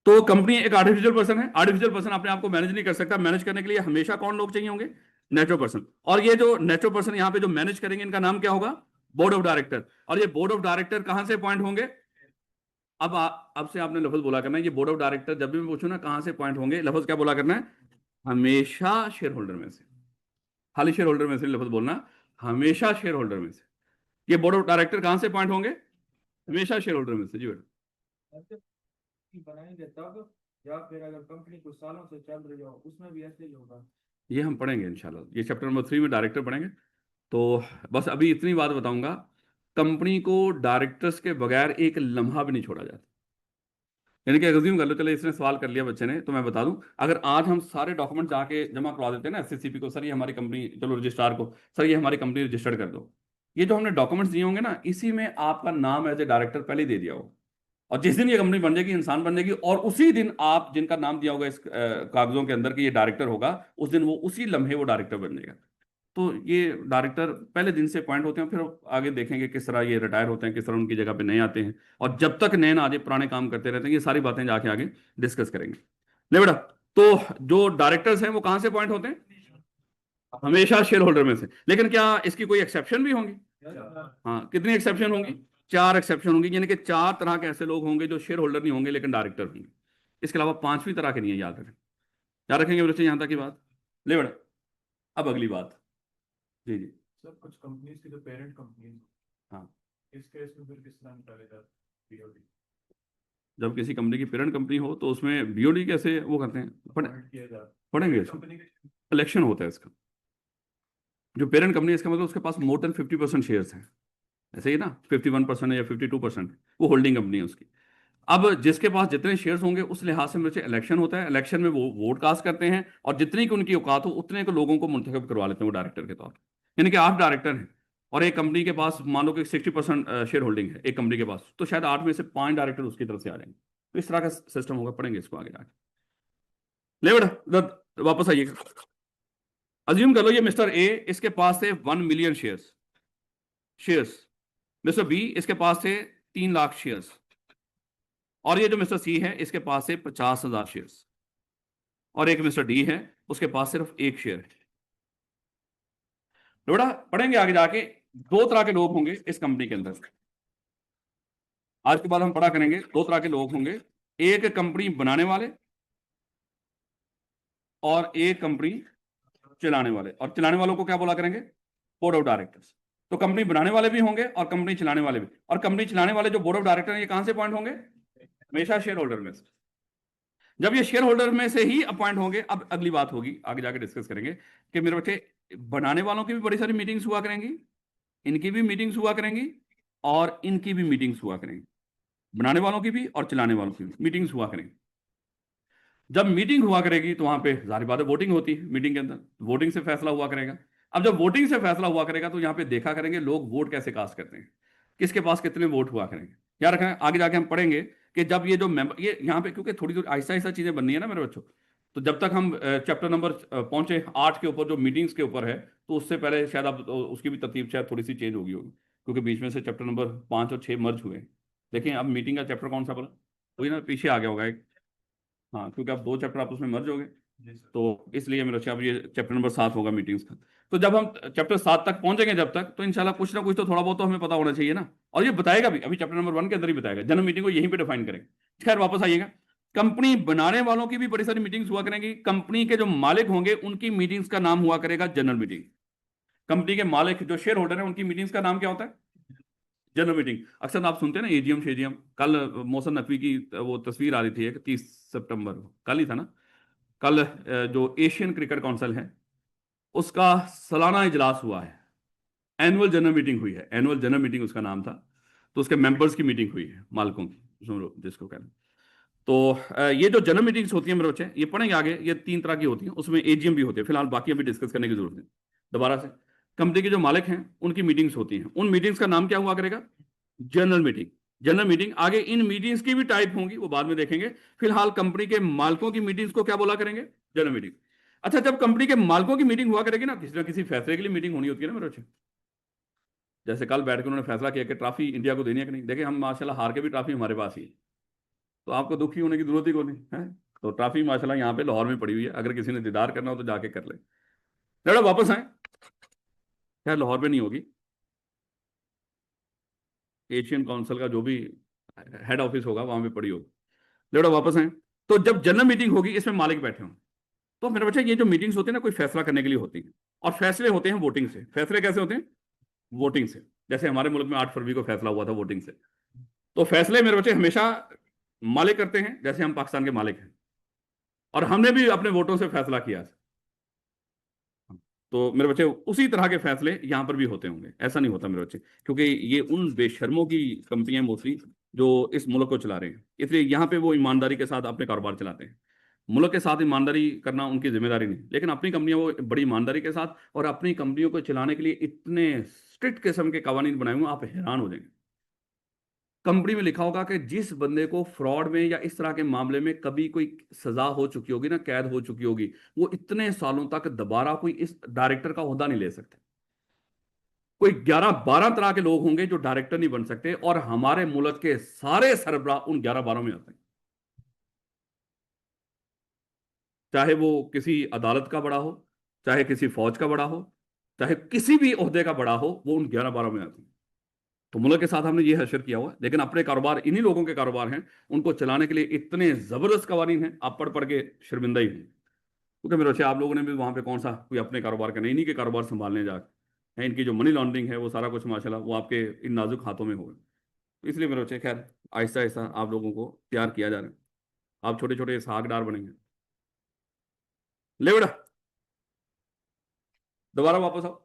तो कंपनी एक आर्टिफिशियल पर्सन है, आर्टिफिशियल पर्सन अपने आप को मैनेज नहीं कर सकता। मैनेज करने के लिए हमेशा कौन लोग चाहिए होंगे? Natural person. और ये जो नेचुरल पर्सन यहाँ पे जो मैनेज करेंगे इनका नाम क्या होगा? Board of director. और ये बोर्ड ऑफ डायरेक्टर कहां से अपॉइंट होंगे? अब से आपने लफ्ज बोला करना है, ये बोर्ड ऑफ डायरेक्टर जब भी मैं पूछूं ना कहां से अपॉइंट होंगे, लफ्ज क्या बोला करना है? हमेशा शेयर होल्डर में से। खाली शेयर होल्डर में से लफ्ज बोलना, हमेशा शेयर होल्डर में से। ये बोर्ड ऑफ डायरेक्टर कहां से अपॉइंट होंगे? हमेशा शेयर होल्डर में से। जी बेटा। ऐसे ही बनाएंगे तब, या फिर अगर कंपनी कुछ सालों से चल रही हो उसमें भी ऐसे ही होगा? ये हम पढ़ेंगे इंशाल्लाह, ये चैप्टर नंबर 3 में डायरेक्टर पढ़ेंगे। तो बस अभी इतनी बात बताऊंगा, कंपनी को डायरेक्टर्स के बगैर एक लम्हा भी नहीं छोड़ा जाता। यानी कि अज्यूम कर लो, चलो इसने सवाल कर लिया बच्चे ने, तो मैं बता दूं, अगर आज हम सारे डॉक्यूमेंट जाके जमा करवा देते हैं ना एससीसीपी को, सर ये हमारी कंपनी, चलो रजिस्ट्रार को, सर ये हमारी कंपनी रजिस्टर्ड कर दो, ये जो हमने डॉक्यूमेंट्स दिए होंगे ना, इसी में आपका नाम एज ए डायरेक्टर पहले ही दे दिया हो। और जिस दिन ये कंपनी बन जाएगी, इंसान बन जाएगी, और उसी दिन आप जिनका नाम दिया होगा इस कागजों के अंदर कि ये डायरेक्टर होगा, उस दिन वो उसी लम्हे वो डायरेक्टर बन जाएगा। तो ये डायरेक्टर पहले दिन से अपॉइंट होते हैं, फिर आगे देखेंगे किस तरह ये रिटायर होते हैं, किस तरह उनकी जगह पे नए आते हैं, और जब तक नए ना आ जाए पुराने काम करते रहते हैं। ये सारी बातें जाके आगे डिस्कस करेंगे। ले बेटा, तो जो डायरेक्टर्स हैं वो कहां से अपॉइंट होते हैं? हमेशा शेयर होल्डर में से। लेकिन क्या इसकी कोई एक्सेप्शन भी होंगी? हाँ, कितनी एक्सेप्शन होंगी? 4 एक्सेप्शन होंगी, यानी कि 4 तरह के ऐसे लोग होंगे जो शेयर होल्डर नहीं होंगे लेकिन डायरेक्टर होंगे। इसके अलावा 5वीं तरह के नहीं है, याद रखें। याद रखेंगे बच्चे यहां तक की बात? ले बेटा, अब अगली बात। जी जी। सर कुछ कंपनीज की जो पेरेंट कंपनीज, हाँ, इस केस में फिर किस तरह निकालेगा पीओडी? जब किसी कंपनी की पेरेंट कंपनी हो तो उसमें बीओडी कैसे वो करते हैं? अपॉइंट किया जाए पढ़ेंगे इसको। कंपनी के। इलेक्शन होता है इसका। जो पेरेंट कंपनी है, इसका मतलब उसके पास मोर देन 50% शेयर्स हैं। ऐसे ही ना, 51% है या 52%, वो होल्डिंग कंपनी है उसकी। अब जिसके पास जितने शेयर्स होंगे उस लिहाज से मुझे इलेक्शन होता है। इलेक्शन में वो वोट कास्ट करते हैं, और जितनी की उनकी औकात हो उतने को लोगों को मुंतखब करवा लेते हैं वो डायरेक्टर के तौर पर। यानी कि 8 डायरेक्टर हैं, और एक कंपनी के पास मान लो कि 60% शेयर होल्डिंग है एक कंपनी के पास, तो शायद 8 में से 5 डायरेक्टर उसकी तरफ से आ जाएंगे। तो इस तरह का सिस्टम होगा, पढ़ेंगे इसको आगे जाके। ले बेटा, वापस आइएगा। अज्यूम कर लो ये मिस्टर ए, इसके पास थे 1 मिलियन शेयर्स। मिस्टर बी, इसके पास थे 3 लाख शेयर्स। और ये जो मिस्टर सी है, इसके पास है 50,000 शेयर्स। और एक मिस्टर डी है, उसके पास सिर्फ 1 शेयर है। तो बेटा पढ़ेंगे आगे जाके, 2 तरह के लोग होंगे इस कंपनी के अंदर। आज के बाद हम पढ़ा करेंगे 2 तरह के लोग होंगे, एक कंपनी बनाने वाले और एक कंपनी चलाने वाले। और चलाने वालों को क्या बोला करेंगे? Board of directors. तो कंपनी बनाने वाले भी होंगे और कंपनी चलाने वाले भी। और कंपनी चलाने वाले जो बोर्ड ऑफ डायरेक्टर हैं, ये कहां से अपॉइंट होंगे? हमेशा शेयर होल्डर में से। जब ये शेयर होल्डर में से ही अपॉइंट होंगे, अब अगली बात होगी, आगे जाके डिस्कस करेंगे कि मेरे बच्चे, बनाने वालों की भी बड़ी सारी मीटिंग्स हुआ करेंगी, इनकी भी मीटिंग्स हुआ करेंगी, और इनकी भी मीटिंग्स हुआ करेंगी। बनाने वालों की भी और चलाने वालों की भी मीटिंग्स हुआ करेंगी। जब मीटिंग हुआ करेगी तो वहां पे जाहिर बात है वोटिंग होती है मीटिंग के अंदर, वोटिंग से फैसला हुआ करेगा। अब जब वोटिंग से फैसला हुआ करेगा तो यहाँ पे देखा करेंगे लोग वोट कैसे कास्ट करते हैं, किसके पास कितने वोट हुआ करेंगे। याद रखना, आगे जाके हम पढ़ेंगे कि जब ये जो मेंबर, ये यहाँ पे क्योंकि थोड़ी थोड़ी आहिस्ता आहिस्ता चीजें बननी है ना मेरे बच्चों, तो जब तक हम चैप्टर नंबर पहुंचे 8 के ऊपर जो मीटिंग्स के ऊपर है, तो उससे पहले शायद अब उसकी भी तरतीब शायद थोड़ी सी चेंज होगी क्योंकि बीच में से चैप्टर नंबर 5 और 6 मर्ज हुए। देखिए अब मीटिंग का चैप्टर कौन सा बोला, वही ना, पीछे आ गया होगा एक। हाँ, क्योंकि अब 2 चैप्टर आप उसमें मर्ज हो गए, तो इसलिए मेरा अच्छा अब ये चैप्टर नंबर 7 होगा मीटिंग्स का। तो जब हम चैप्टर 7 तक पहुंचेंगे, जब तक तो इंशाल्लाह कुछ ना कुछ तो थोड़ा बहुत तो हमें पता होना चाहिए ना। और ये बताएगा भी, अभी चैप्टर नंबर 1 के अंदर ही बताएगा, जनरल मीटिंग को यहीं पे डिफाइन करेंगे। खैर वापस आइएगा, कंपनी बनाने वालों की भी बड़ी सारी मीटिंग्स हुआ करेंगी। कंपनी के जो मालिक होंगे उनकी मीटिंग्स का नाम हुआ करेगा जनरल मीटिंग। कंपनी के मालिक जो शेयर होल्डर है उनकी मीटिंग्स का नाम क्या होता है? General meeting. अक्सर आप सुनते हैं ना एजीएम शेजीएम। कल मोहसन नकवी की वो तस्वीर आ रही थी, 30 सितंबर को, कल ही था ना, कल जो एशियन क्रिकेट काउंसिल है उसका सालाना इजलास हुआ है, एनुअल जनरल मीटिंग हुई है, एनुअल जनरल मीटिंग उसका नाम था। तो उसके मेंबर्स की मीटिंग हुई है, मालिकों की, जिसको कहते हैं। तो ये जो जनरल मीटिंग्स होती हैं मेरे बच्चे, ये पढ़ेंगे आगे, ये 3 तरह की होती हैं, उसमें एजीएम भी होती है। फिलहाल बाकी अभी डिस्कस करने की जरूरत नहीं। दोबारा से, कंपनी के जो मालिक हैं उनकी मीटिंग्स होती हैं, उन मीटिंग्स का नाम क्या हुआ करेगा? General meeting. General meeting. आगे इन मीटिंग्स की भी टाइप होंगी, वो बाद में देखेंगे। फिलहाल कंपनी के मालिकों की मीटिंग्स को क्या बोला करेंगे? General meeting. अच्छा, जब कंपनी के मालिकों की मीटिंग हुआ करेगी ना किसी फैसले के लिए मीटिंग होनी होती है ना मेरे बच्चे। जैसे कल बैठ के उन्होंने फैसला किया कि ट्रॉफी इंडिया को देनी है कि नहीं, देखिए हम माशाल्लाह हार के भी ट्रॉफी हमारे पास ही है, तो आपको दुखी होने की जरूरत ही कोई नहीं है। तो ट्रॉफी माशाल्लाह यहाँ पे लाहौर में पड़ी हुई है, अगर किसी ने दीदार करना हो तो जाके कर ले। बेटा वापस आए, खैर लाहौर में नहीं होगी, एशियन काउंसिल का जो भी हेड ऑफिस होगा वहां पे पड़ी होगी। बेटा वापस आए, तो जब जनरल मीटिंग होगी इसमें मालिक बैठे हों, तो मेरे बच्चे ये जो मीटिंग्स होती है ना कोई फैसला करने के लिए होती है, और फैसले होते हैं वोटिंग से। फैसले कैसे होते हैं? वोटिंग से। जैसे हमारे मुल्क में 8 फरवरी को फैसला हुआ था वोटिंग से। तो फैसले मेरे बच्चे हमेशा मालिक करते हैं, जैसे हम पाकिस्तान के मालिक हैं, और हमने भी अपने वोटों से फैसला किया। तो मेरे बच्चे उसी तरह के फैसले यहां पर भी होते होंगे, ऐसा नहीं होता मेरे बच्चे, क्योंकि ये उन बेशर्मों की कंपनियां मोस्टली जो इस मुल्क को चला रहे हैं, इसलिए यहां पे वो ईमानदारी के साथ अपने कारोबार चलाते हैं। मुल्क के साथ ईमानदारी करना उनकी जिम्मेदारी नहीं, लेकिन अपनी कंपनियां वो बड़ी ईमानदारी के साथ, और अपनी कंपनियों को चलाने के लिए इतने स्ट्रिक्ट किस्म के कवानीन बनाए हुए, आप हैरान हो जाएंगे। कंपनी में लिखा होगा कि जिस बंदे को फ्रॉड में या इस तरह के मामले में कभी कोई सजा हो चुकी होगी ना, कैद हो चुकी होगी, वो इतने सालों तक दोबारा कोई इस डायरेक्टर का ओहदा नहीं ले सकते। कोई 11-12 तरह के लोग होंगे जो डायरेक्टर नहीं बन सकते, और हमारे मुल्क के सारे सरबराह उन 11-12 में आते हैं। चाहे वो किसी अदालत का बड़ा हो, चाहे किसी फौज का बड़ा हो, चाहे किसी भी ओहदे का बड़ा हो, वो उन 11-12 में आते हैं। तो मुल्क के साथ हमने ये हशर किया हुआ है, लेकिन अपने कारोबार इन्हीं लोगों के कारोबार हैं, उनको चलाने के लिए इतने जबरदस्त कवानीन हैं, आप पढ़ पढ़ के शर्मिंदा ही हैं। क्योंकि मेरे अच्छे आप लोगों ने भी वहां पे कौन सा कोई अपने कारोबार करना, इन्हीं के कारोबार संभालने जा है, इनकी जो मनी लॉन्ड्रिंग है वो सारा कुछ माशाल्लाह वो आपके इन नाजुक हाथों में होगा। तो इसलिए मेरे अच्छे खैर आहिस्ता आहिस्ता आप लोगों को तैयार किया जा रहा है, आप छोटे छोटे सागदार बनेंगे। ले बेटा दोबारा वापस आओ।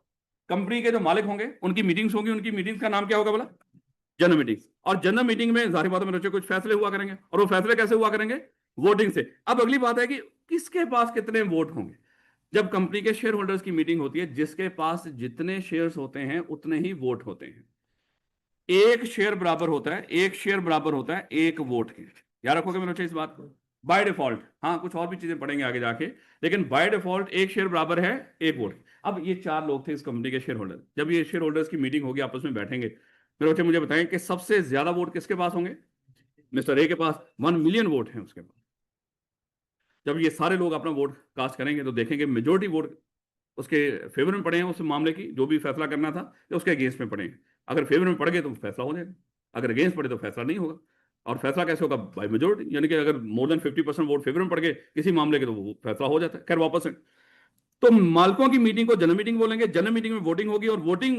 कंपनी के जो मालिक होंगे उनकी मीटिंग्स होंगी, उनकी मीटिंग्स का नाम क्या होगा बोला? General meeting. और जनरल मीटिंग में जाहिर बात है मेरे बच्चे कुछ फैसले हुआ करेंगे, और वो फैसले कैसे हुआ करेंगे? वोटिंग से। अब अगली बात है कि किसके पास कितने वोट होंगे। जब कंपनी के शेयर होल्डर्स की मीटिंग होती है, जिसके पास जितने शेयर्स होते हैं उतने ही वोट होते हैं। एक शेयर बराबर होता है, एक शेयर बराबर होता है एक वोट के। याद रखोगे मेरे बच्चे इस बात को? बाय डिफॉल्ट, हाँ कुछ और भी चीजें पढ़ेंगे आगे जाके, लेकिन बाय डिफॉल्ट एक शेयर बराबर है एक वोट। अब ये 4 लोग थे इस कंपनी के शेयर होल्डर, जब ये शेयर होल्डर्स की मीटिंग होगी आपस में बैठेंगे, मेरे बच्चे मुझे बताएं कि सबसे ज्यादा वोट किसके पास होंगे? मिस्टर ए के पास 1 मिलियन वोट हैं उसके पास। जब ये सारे लोग अपना वोट कास्ट करेंगे तो देखेंगे मेजोरिटी वोट उसके फेवर में पड़े हैं, उस मामले की जो भी फैसला करना था, या उसके अगेंस्ट में पड़े हैं। अगर फेवर में पड़ गए तो फैसला हो जाएगा, अगर अगेंस्ट पड़े तो फैसला नहीं होगा। और फैसला कैसे होगा? बाय मेजोरिटी, यानी कि अगर मोर देन 50% वोट फेवर में पड़ गए किसी मामले के तो वो फैसला हो जाता है। खैर वापस है, तो मालिकों की मीटिंग को जनरल मीटिंग बोलेंगे। जनरल मीटिंग में वोटिंग होगी, और वोटिंग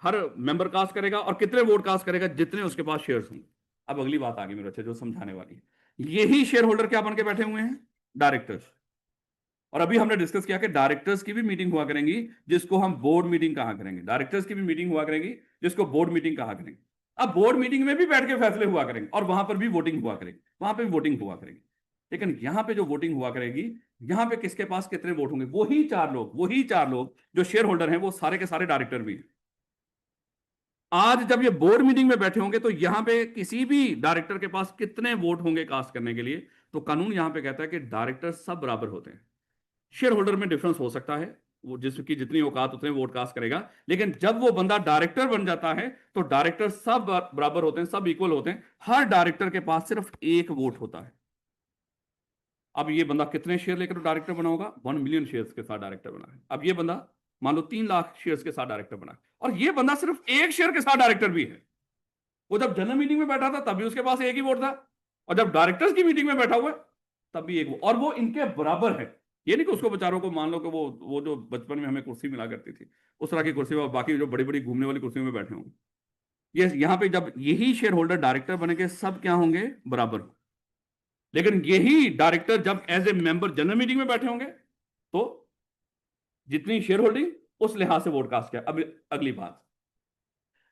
हर मेंबर कास्ट करेगा, और कितने वोट कास्ट करेगा? जितने उसके पास शेयर्स होंगे। अब अगली बात आ गई मेरे अच्छे जो समझाने वाली है, यही शेयर होल्डर क्या बन के बैठे हुए हैं? डायरेक्टर्स। और अभी हमने डिस्कस किया कि डायरेक्टर्स की भी मीटिंग हुआ करेंगी, जिसको हम बोर्ड मीटिंग कहा करेंगे। डायरेक्टर्स की भी मीटिंग हुआ करेंगी, जिसको बोर्ड मीटिंग कहा करेंगे। अब बोर्ड मीटिंग में भी बैठ के फैसले हुआ करेंगे, और वहां पर भी वोटिंग हुआ करेगी, वहां पे भी वोटिंग हुआ करेगी। लेकिन यहां पे जो वोटिंग हुआ करेगी, यहां पे किसके पास कितने वोट होंगे? वही चार लोग जो शेयर होल्डर हैं, वो सारे के सारे डायरेक्टर भी हैं। आज जब ये बोर्ड मीटिंग में बैठे होंगे तो यहां पे किसी भी डायरेक्टर के पास कितने वोट होंगे कास्ट करने के लिए? तो कानून यहां पे कहता है कि डायरेक्टर सब बराबर होते हैं। शेयर होल्डर में डिफरेंस हो सकता है, वो जिसकी जितनी औकात उतने वोट कास्ट करेगा, लेकिन जब वो बंदा डायरेक्टर बन जाता है तो डायरेक्टर सब बराबर होते हैं, सब इक्वल होते हैं। हर डायरेक्टर के पास सिर्फ एक वोट होता है। अब ये बंदा कितने शेयर लेकर डायरेक्टर बना होगा? 1 मिलियन शेयर्स के साथ डायरेक्टर बना है। अब ये बंदा मान लो 3 लाख शेयर्स के साथ डायरेक्टर बना है, और ये बंदा सिर्फ एक शेयर के साथ डायरेक्टर भी है। वो जब जनरल मीटिंग में बैठा था तभी उसके पास एक ही वोट था, और जब डायरेक्टर्स की मीटिंग में बैठा हुआ है तब भी एक वोट, और वो इनके बराबर है। ये नहीं कि उसको बेचारों को मान लो कि वो जो बचपन में हमें कुर्सी मिला करती थी उस तरह की कुर्सी, और बाकी जो बड़ी बड़ी घूमने वाली कुर्सियों में बैठे होंगे। ये यहाँ पे जब यही शेयर होल्डर डायरेक्टर बनेंगे, सब क्या होंगे? बराबर। लेकिन यही डायरेक्टर जब as a member general meeting में बैठे होंगे तो जितनी शेयर होल्डिंग उस लिहाज से वोट कास्ट किया। अब अगली बात,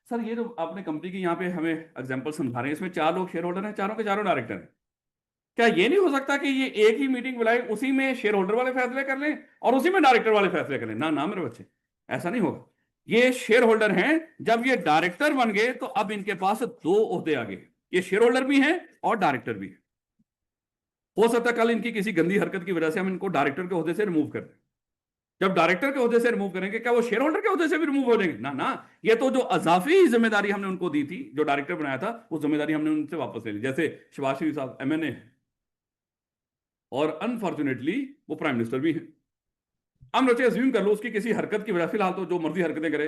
सर ये जो आपने कंपनी की यहाँ पे हमें एग्जांपल समझा रहे हैं, इसमें 4 लोग शेयर होल्डर हैं, चारों के चारों डायरेक्टर हैं। क्या ये नहीं हो सकता कि ये एक ही मीटिंग बुलाए, उसी में शेयर होल्डर वाले फैसले कर लें और उसी में डायरेक्टर वाले फैसले कर लें? ना ना मेरे बच्चे, ऐसा नहीं होगा। ये शेयर होल्डर हैं, जब ये डायरेक्टर बन गए तो अब इनके पास 2 ओहदे आ गए। ये शेयर होल्डर भी हैं और डायरेक्टर भी है। हो सकता है कल इनकी किसी गंदी हरकत की वजह से हम इनको डायरेक्टर के ओहदे से रिमूव कर दें। जब डायरेक्टर के ओहदे से रिमूव करेंगे, क्या वो शेयर होल्डर के ओहदे से भी रिमूव हो जाएंगे? ना ना, ये तो जो अजाफी जिम्मेदारी हमने उनको दी थी, जो डायरेक्टर बनाया था, वो जिम्मेदारी हमने उनसे वापस ले ली। जैसे शिवाज शरीफ साहब MNA, और अनफॉर्चुनेटली वो प्राइम मिनिस्टर भी हैं। हम बच्चे अज्यूम कर लो उसकी किसी हरकत की वजह, फिलहाल तो जो मर्जी हरकतें करे,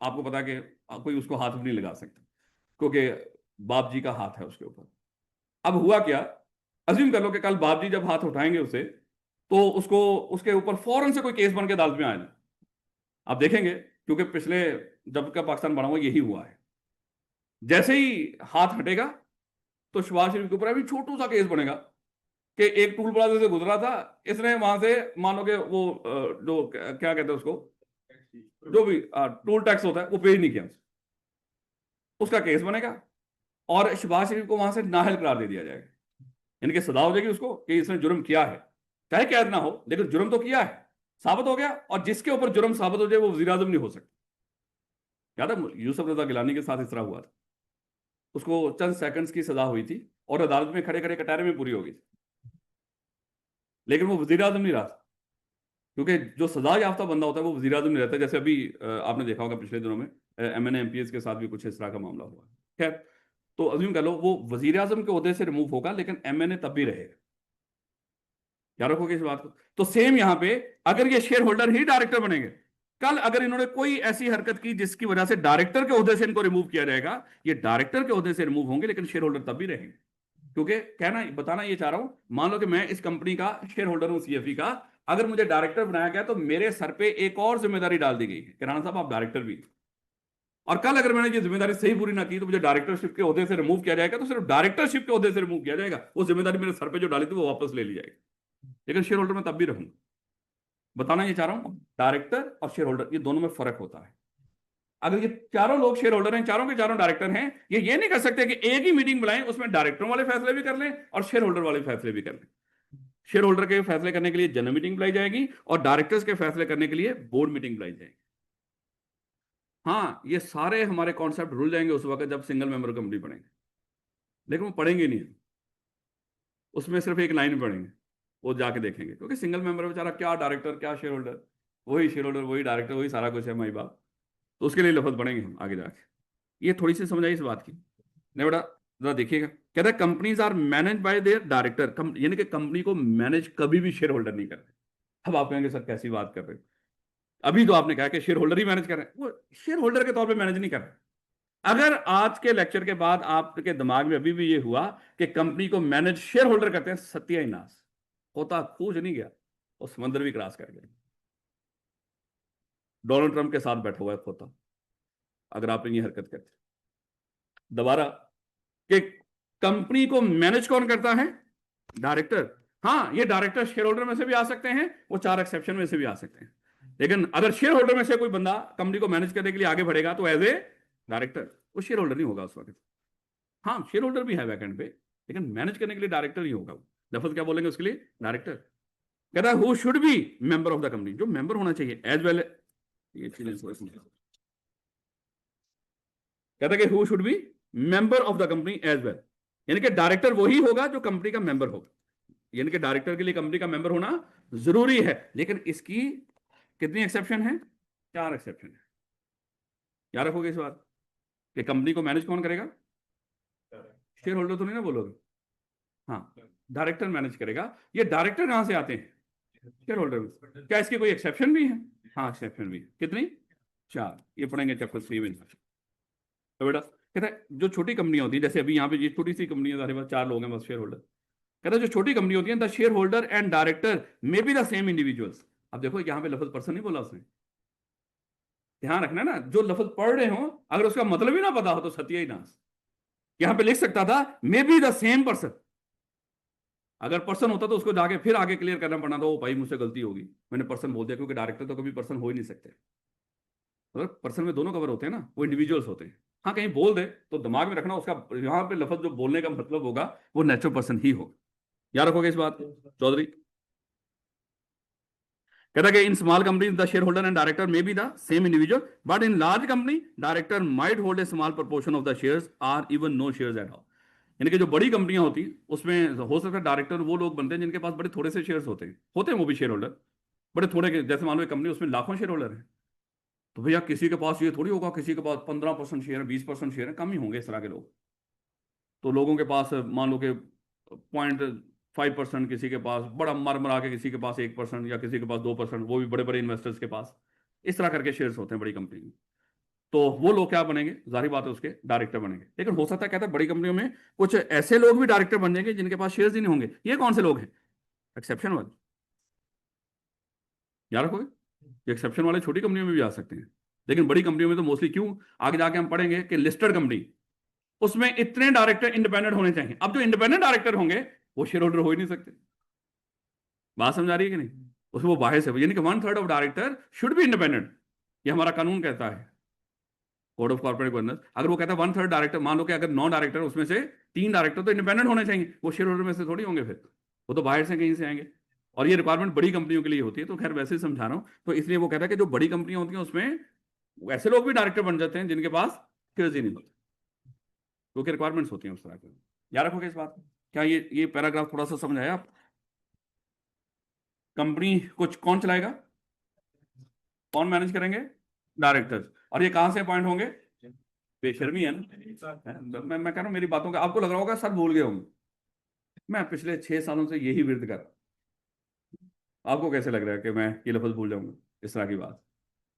आपको पता कि कोई उसको हाथ भी नहीं लगा सकता क्योंकि बाप जी का हाथ है उसके ऊपर। अब हुआ क्या, अज्यूम कर लो कि कल बाप जी जब हाथ उठाएंगे उसे, तो उसको उसके ऊपर फौरन से कोई केस बन के अदालत में आ जाए। आप देखेंगे क्योंकि पिछले जब का पाकिस्तान बना हुआ यही हुआ है, जैसे ही हाथ हटेगा तो शहबाज शरीफ के ऊपर अभी छोटू सा केस बनेगा कि एक टूल प्लाजा से गुजरा था, इसने वहां से मान लो कि वो जो क्या कहते हैं उसको, जो भी टोल टैक्स होता है वो पे नहीं किया, उसका केस बनेगा और शहबाज शरीफ को वहां से नाअहल करार दे दिया जाएगा। यानी कि सजा हो जाएगी उसको कि इसने जुर्म किया है, चाहे कैद ना हो लेकिन जुर्म तो किया है, साबित हो गया, और जिसके ऊपर जुर्म साबित हो जाए वो वजीर आजम नहीं हो सकता। याद है यूसुफ रजा गिलानी के साथ इस तरह हुआ था, उसको चंद सेकंड्स की सजा हुई थी और अदालत में खड़े खड़े कटारे में पूरी हो गई, लेकिन वो वजीर आजम नहीं रहा था, क्योंकि जो सजा याफ्ता बंदा होता है वो वजीर आजम नहीं रहता। जैसे अभी आपने देखा होगा पिछले दिनों में MNA MPs के साथ भी कुछ इस तरह का मामला हुआ। खैर, तो अज्यूम कर लो वो वजीर आजम के ओहदे से रिमूव होगा लेकिन MNA तब भी रहेगा। याद रखोगे इस बात को। तो सेम यहां पे अगर ये शेयर होल्डर ही डायरेक्टर बनेंगे, कल अगर इन्होंने कोई ऐसी हरकत की जिसकी वजह से डायरेक्टर के ओहदे से इनको रिमूव किया जाएगा, ये डायरेक्टर के ओहदे से रिमूव होंगे लेकिन शेयर होल्डर तब भी रहेंगे। क्योंकि कहना बताना ये चाह रहा हूं, मान लो कि मैं इस कंपनी का शेयर होल्डर हूं CFE का, अगर मुझे डायरेक्टर बनाया गया तो मेरे सर पे एक और जिम्मेदारी डाल दी गई है कि राणा साहब आप डायरेक्टर भी हैं। और कल अगर मैंने ये जिम्मेदारी सही पूरी ना की तो मुझे डायरेक्टरशिप के ओहदे से रिमूव किया जाएगा, तो सिर्फ डायरेक्टरशिप के ओहदे से रिमूव किया जाएगा, वो जिम्मेदारी मेरे सर पे जो डाली थी वो वापस ले ली जाएगी, लेकिन शेयर होल्डर में तब भी रहूंगा। बताना ये चाह रहा हूं डायरेक्टर और शेयर होल्डर ये दोनों में फर्क होता है। अगर ये चारों लोग शेयर होल्डर हैं, चारों के चारों डायरेक्टर हैं, ये नहीं कर सकते कि एक ही मीटिंग बुलाएं उसमें डायरेक्टरों वाले फैसले भी कर लें और शेयर होल्डर वाले फैसले भी कर लें। शेयर होल्डर के फैसले करने के लिए जनरल मीटिंग बुलाई जाएगी और डायरेक्टर्स के फैसले करने के लिए बोर्ड मीटिंग बुलाई जाएगी। हाँ, ये सारे हमारे कॉन्सेप्ट रुल जाएंगे उस वक्त जब सिंगल मेंबर कंपनी पढ़ेंगे, लेकिन वो पढ़ेंगे नहीं, उसमें सिर्फ एक लाइन पढ़ेंगे, वो जाके देखेंगे, क्योंकि सिंगल मेंबर बेचारा क्या डायरेक्टर क्या शेयर होल्डर, वही शेयर होल्डर वही डायरेक्टर वही सारा कुछ है माई बाप, तो उसके लिए लफज पढ़ेंगे हम आगे जाके। ये थोड़ी सी समझ आई इस बात की नहीं बेटा, जरा देखिएगा। कहता है companies are manage by their director, यानी कि कंपनी को मैनेज कभी भी शेयर होल्डर नहीं करते। अब आप कहेंगे सर कैसी बात कर रहे हैं, अभी तो आपने कहा कि शेयर होल्डर ही मैनेज कर रहे हैं, वो शेयर होल्डर के तौर पे मैनेज नहीं कर रहे। अगर आज के लेक्चर के बाद आपके दिमाग में अभी भी ये हुआ कि कंपनी को मैनेज शेयर होल्डर करते हैं, सत्या ही नाश, होता खोज नहीं गया और समंदर भी क्रॉस कर गया। डोनाल्ड ट्रंप के साथ बैठा हुआ है खोता, अगर आपने ये हरकत करते। दोबारा, कि कंपनी को मैनेज कौन करता है, डायरेक्टर। हाँ, ये डायरेक्टर शेयर होल्डर में से भी आ सकते हैं, वो 4 एक्सेप्शन में से भी आ सकते हैं, लेकिन अगर शेयर होल्डर में से कोई बंदा कंपनी को मैनेज करने के लिए आगे बढ़ेगा तो एज ए डायरेक्टर, वो शेयर होल्डर नहीं होगा उस वक्त। हाँ, शेयर होल्डर भी है वैकेंट पे, लेकिन मैनेज करने के लिए डायरेक्टर ही होगा। लफज क्या बोलेंगे उसके लिए, डायरेक्टर। कहता है who should be member of the company, जो मेंबर होना चाहिए एज वेल, ये चीजें कहता है कि who should be member of the company as well, यानी कि डायरेक्टर वही होगा जो कंपनी का मेंबर होगा, यानी कि डायरेक्टर के लिए कंपनी का मेंबर होना जरूरी है, लेकिन इसकी कितनी एक्सेप्शन है, 4 एक्सेप्शन है। याद रखोगे इस बात कि कंपनी को मैनेज कौन करेगा, शेयर होल्डर तो नहीं ना बोलोगे, हाँ, डायरेक्टर मैनेज करेगा। ये डायरेक्टर कहां से आते हैं, शेयर होल्डर में। क्या इसकी कोई एक्सेप्शन भी है, हाँ एक्सेप्शन भी है, कितनी, 4, ये पढ़ेंगे चैप्टर 3 में। तो बेटा कहता है जो छोटी कंपनियां होती है, जैसे अभी यहाँ पे ये छोटी सी कंपनी है, हमारे पास 4 लोग हैं बस शेयर होल्डर, कहता है जो छोटी कंपनी होती है the shareholder and director may be the same individuals. अब देखो यहाँ पे लफज पर्सन नहीं बोला उसने, ध्यान रखना ना, जो लफज पढ़ रहे हो अगर उसका मतलब ही ना पता हो तो सत्य ही नाश। यहां पे लिख सकता था मे बी द सेम पर्सन, अगर पर्सन होता तो उसको जाके फिर आगे क्लियर करना पड़ना था, वो भाई मुझसे गलती होगी मैंने पर्सन बोल दिया, क्योंकि डायरेक्टर तो कभी पर्सन हो ही नहीं सकते। अगर पर्सन में दोनों कवर होते हैं ना, वो इंडिविजुअल्स होते हैं। हाँ, कहीं बोल दे तो दिमाग में रखना उसका यहां पे लफज जो बोलने का मतलब होगा वो नेचुरल पर्सन ही होगा। याद रखोगे इस बात चौधरी। कहता कि in small companies the shareholder and director may be the same individual, but in large company director might hold a small proportion of the shares or even no shares at all. यानी कि जो बड़ी कंपनियां होती उसमें हो सकता है डायरेक्टर वो लोग बनते हैं जिनके पास बड़े थोड़े से शेयर्स होते हैं वो भी शेयर होल्डर बड़े थोड़े के, जैसे मान लो एक कंपनी उसमें लाखों शेयर होल्डर है, तो भैया किसी के पास ये थोड़ी होगा, किसी के पास 15% शेयर है 20% शेयर है, कम ही होंगे इस तरह के लोग। तो लोगों के पास मान लो कि 5%, किसी के पास बड़ा मर मरा के किसी के पास 1% या किसी के पास 2%, वो भी बड़े बड़े इन्वेस्टर्स के पास। इस तरह करके शेयर्स होते हैं बड़ी कंपनी में। तो वो लोग क्या बनेंगे, जाहिर बात है उसके डायरेक्टर बनेंगे। लेकिन हो सकता है, कहता है बड़ी कंपनियों में कुछ ऐसे लोग भी डायरेक्टर बन जाएंगे जिनके पास शेयर्स ही नहीं होंगे। ये कौन से लोग हैं? एक्सेप्शन वाले, याद रखोगे। एक्सेप्शन वाले छोटी कंपनियों में भी आ सकते हैं, लेकिन बड़ी कंपनियों में तो मोस्टली, क्यों, आगे जाके हम पढ़ेंगे कि लिस्टेड कंपनी, उसमें इतने डायरेक्टर इंडिपेंडेंट होने चाहिए। अब जो इंडिपेंडेंट डायरेक्टर होंगे वो शेयर होल्डर हो ही नहीं सकते। बात समझ आ रही है कि नहीं? उसमें वो बाहर से, यानी कि 1/3 of director should be independent. ये हमारा कानून कहता है, कोड ऑफ कॉर्पोरेट गवर्नेंस। अगर वो कहता है 1/3 डायरेक्टर, मान लो कि अगर 9 डायरेक्टर, उसमें से 3 डायरेक्टर तो इंडिपेंडेंट होने चाहिए, वो शेयर होल्डर में से थोड़ी होंगे, फिर वो तो बाहर से कहीं से आएंगे। और ये रिक्वायरमेंट बड़ी कंपनियों के लिए होती है, तो खैर वैसे ही समझा रहा हूँ। तो इसलिए वो कहता है कि जो बड़ी कंपनियां होती हैं उसमें ऐसे लोग भी डायरेक्टर बन जाते हैं जिनके पास शेयर्स ही नहीं होते, क्योंकि रिक्वायरमेंट्स होती हैं उस तरह की। याद रखोगे इस बात को। क्या ये पैराग्राफ थोड़ा सा समझ आया आप? कंपनी कुछ कौन चलाएगा, कौन मैनेज करेंगे? डायरेक्टर्स। और ये कहां से अपॉइंट होंगे? बेशर्मी है ना, मैं कह रहा हूं, मेरी बातों का आपको लग रहा होगा सर भूल गए होंगे। मैं पिछले 6 सालों से यही विर्द कर रहा हूं। आपको कैसे लग रहा है कि मैं ये लफ्ज भूल जाऊंगा इस तरह की बात?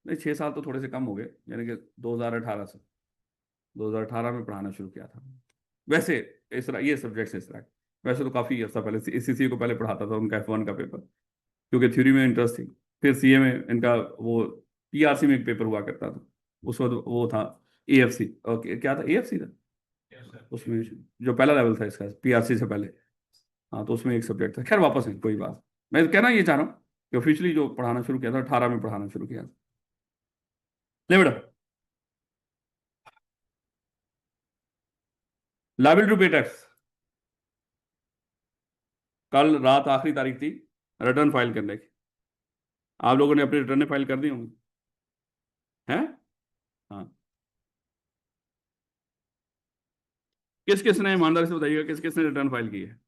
नहीं, 6 साल तो थोड़े से कम हो गए, यानी कि 2018 से, 2018 में पढ़ाना शुरू किया था। वैसे इस तरह ये सब्जेक्ट्स इस तरह के। वैसे तो काफी अर्सा पहले सीसी को पहले पढ़ाता था, उनका F1 का पेपर, क्योंकि थ्योरी में इंटरेस्ट थी। फिर सीए में इनका वो पीआरसी में एक पेपर हुआ करता था, उस वक्त वो था एएफसी, ओके क्या था, एएफसी था उसमें, जो पहला लेवल था इसका पीआरसी से पहले। हाँ, तो उसमें एक सब्जेक्ट था। खैर वापस है, कोई बात। मैं कहना ये चाह रहा हूँ कि ऑफिशियली जो पढ़ाना शुरू किया था 18 में पढ़ाना शुरू किया था। ले बेटा, लाइबिलिटी टू पे टैक्स, कल रात आखिरी तारीख थी रिटर्न फाइल करने की। आप लोगों ने अपनी रिटर्न फाइल कर दी होंगी, हैं? हाँ। किस किस ने, ईमानदारी से बताइएगा, किस किस ने रिटर्न फाइल की है?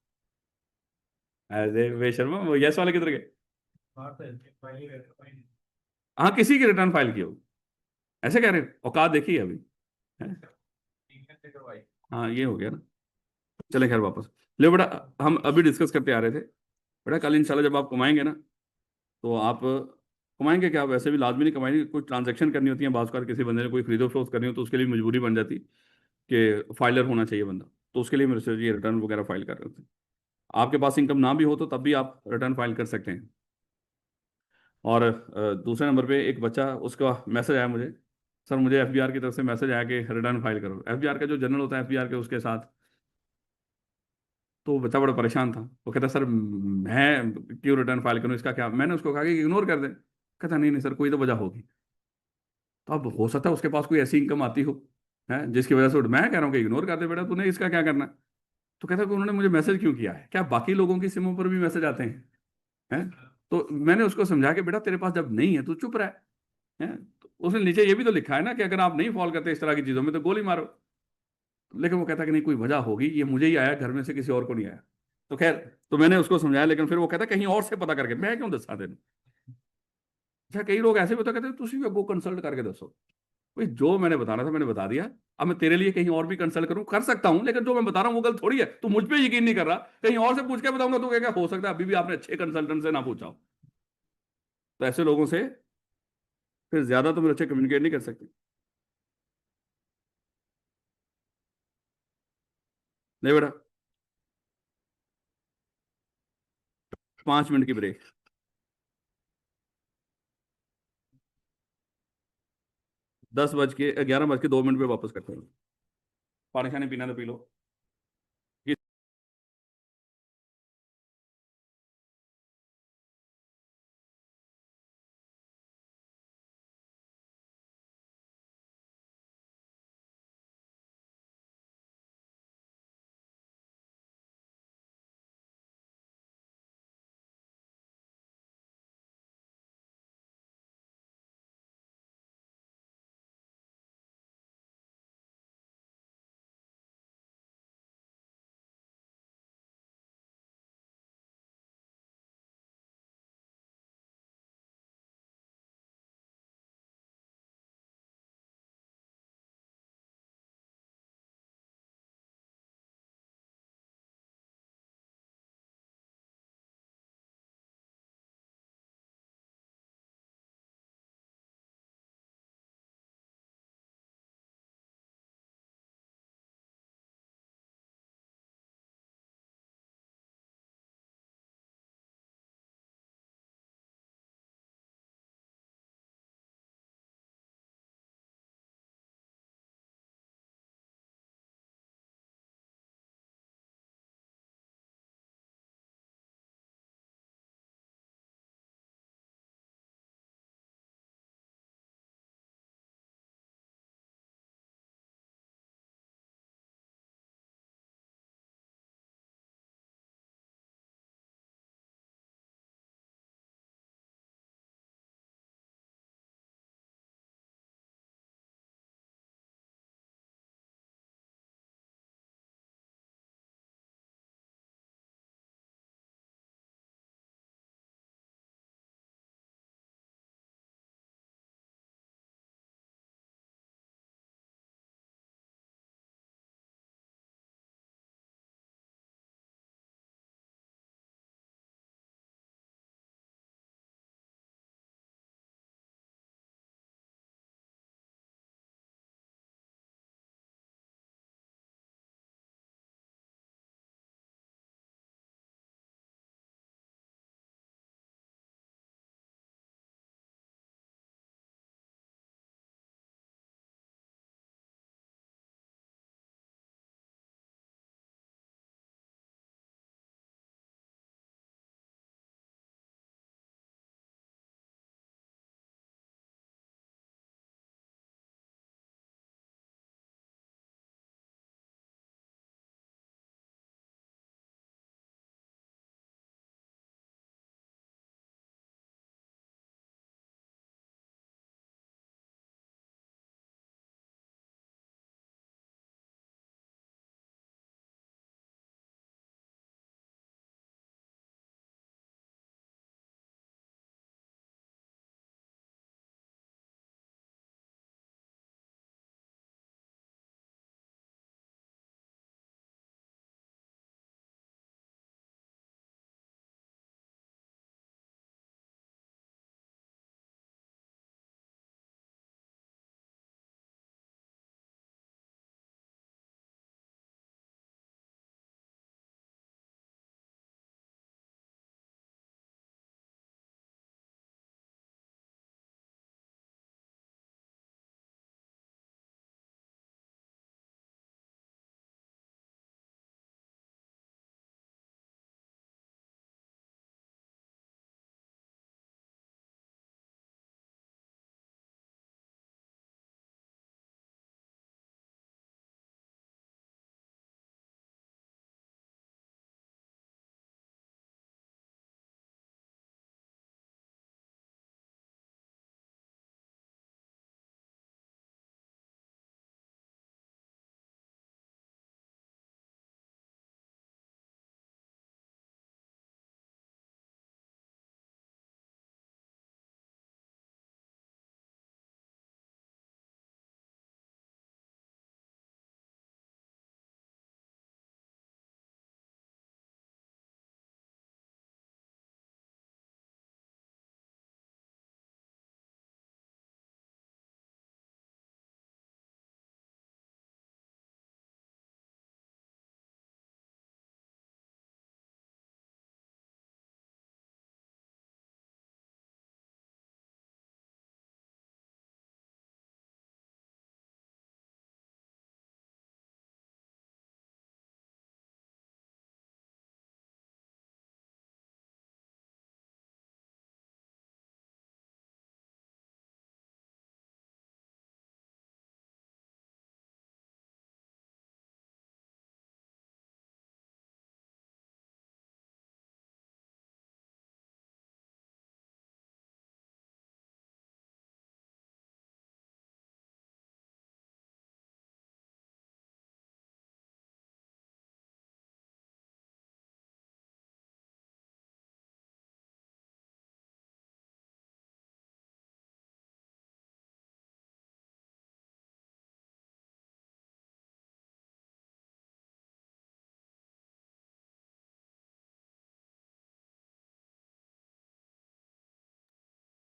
अरे बेशर्मा, वो यस वाले किधर गए? हाँ, किसी की रिटर्न फाइल की हो, ऐसे कह रहे हो? औकात देखिए अभी, हैं? हाँ, ये हो गया ना। चले खैर वापस। ले बेटा, हम अभी डिस्कस करते आ रहे थे, बेटा कल इंशाल्लाह जब आप कमाएंगे ना, तो आप कमाएंगे क्या, वैसे भी लाजमी नहीं कमाएंगे, कुछ ट्रांजैक्शन करनी होती है बाज़ बार, किसी बंदे ने कोई खरीदो फरोख्त करनी हो तो उसके लिए मजबूरी बन जाती कि फाइलर होना चाहिए बंदा। तो उसके लिए मेरे से ये रिटर्न वगैरह फाइल कर रहे थे। आपके पास इनकम ना भी हो तो तब भी आप रिटर्न फाइल कर सकते हैं। और दूसरे नंबर पे एक बच्चा, उसका मैसेज आया मुझे, सर मुझे एफबीआर की तरफ से मैसेज आया कि रिटर्न फाइल करो। एफबीआर का जो जनरल होता है एफबीआर के, उसके साथ। तो वो बच्चा बड़ा परेशान था। वो कहता सर मैं क्यों रिटर्न फाइल करूं, इसका क्या? मैंने उसको कहा कि इग्नोर कर दे। कहता नहीं नहीं सर, कोई तो वजह होगी। तो अब हो सकता है उसके पास कोई ऐसी इनकम आती हो, है जिसकी वजह से मैं कह रहा हूँ कि इग्नोर कर दे बेटा, तूने इसका क्या करना है। तो कहता है कि उन्होंने मुझे मैसेज क्यों किया है, क्या बाकी लोगों की सिमों पर भी मैसेज आते हैं? हैं? तो मैंने उसको समझा कि बेटा तेरे पास जब नहीं है तो चुप रह। है? तो उसने नीचे ये भी तो लिखा है ना कि अगर आप नहीं फॉलो करते इस तरह की चीजों में तो गोली मारो। लेकिन वो कहता कि नहीं, कोई वजह होगी, ये मुझे ही आया, घर में से किसी और को नहीं आया। तो खैर, तो मैंने उसको समझाया, लेकिन फिर वो कहता कहीं और से पता करके, मैं क्यों दसा देना। अच्छा, कई लोग ऐसे भी होता कहते तुम भी वो कंसल्ट करके दसो। भाई जो मैंने बताना था मैंने बता दिया। अब मैं तेरे लिए कहीं और भी कंसल्ट करूं, कर सकता हूं, लेकिन जो मैं बता रहा हूं वो गलत थोड़ी है। तू मुझ पे यकीन नहीं कर रहा, कहीं और से पूछ के बताऊंगा तो क्या हो सकता है अभी भी आपने अच्छे कंसल्टेंट से ना पूछा हो। तो ऐसे लोगों से फिर ज्यादा तो मेरे अच्छे कम्युनिकेट नहीं कर सकते। नहीं बेटा, 5 मिनट की ब्रेक। 11:02 पे वापस करते हैं। पानी शानी पीना तो पी लो।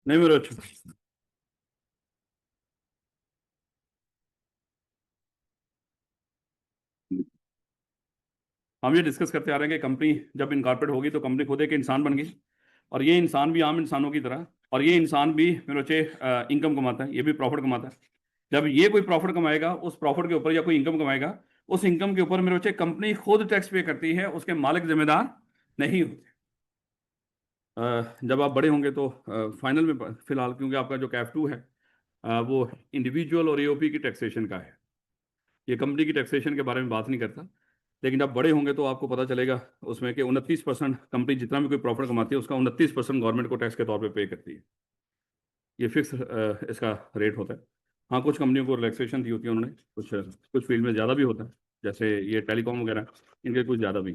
नहीं मेरे अच्छा, हम ये डिस्कस करते आ रहे हैं कि कंपनी जब इनकॉर्पोरेट होगी तो कंपनी खुद एक इंसान बन गई, और ये इंसान भी आम इंसानों की तरह, और ये इंसान भी मेरे बच्चे इनकम कमाता है, ये भी प्रॉफिट कमाता है। जब ये कोई प्रॉफिट कमाएगा, उस प्रॉफिट के ऊपर या कोई इनकम कमाएगा, उस इनकम के ऊपर मेरे बच्चे कंपनी खुद टैक्स पे करती है, उसके मालिक जिम्मेदार नहीं होते। जब आप बड़े होंगे तो फाइनल में फिलहाल, क्योंकि आपका जो कैफ 2 है वो इंडिविजुअल और एओपी की टैक्सेशन का है, ये कंपनी की टैक्सेशन के बारे में बात नहीं करता। लेकिन जब बड़े होंगे तो आपको पता चलेगा उसमें कि 29% कंपनी जितना भी कोई प्रॉफिट कमाती है उसका 29% गवर्नमेंट को टैक्स के तौर पे पे करती है। ये फिक्स इसका रेट होता है। हाँ, कुछ कंपनियों को रिलैक्सेशन दी होती है उन्होंने, कुछ कुछ फील्ड में ज़्यादा भी होता है, जैसे ये टेलीकॉम वगैरह, इनके कुछ ज़्यादा भी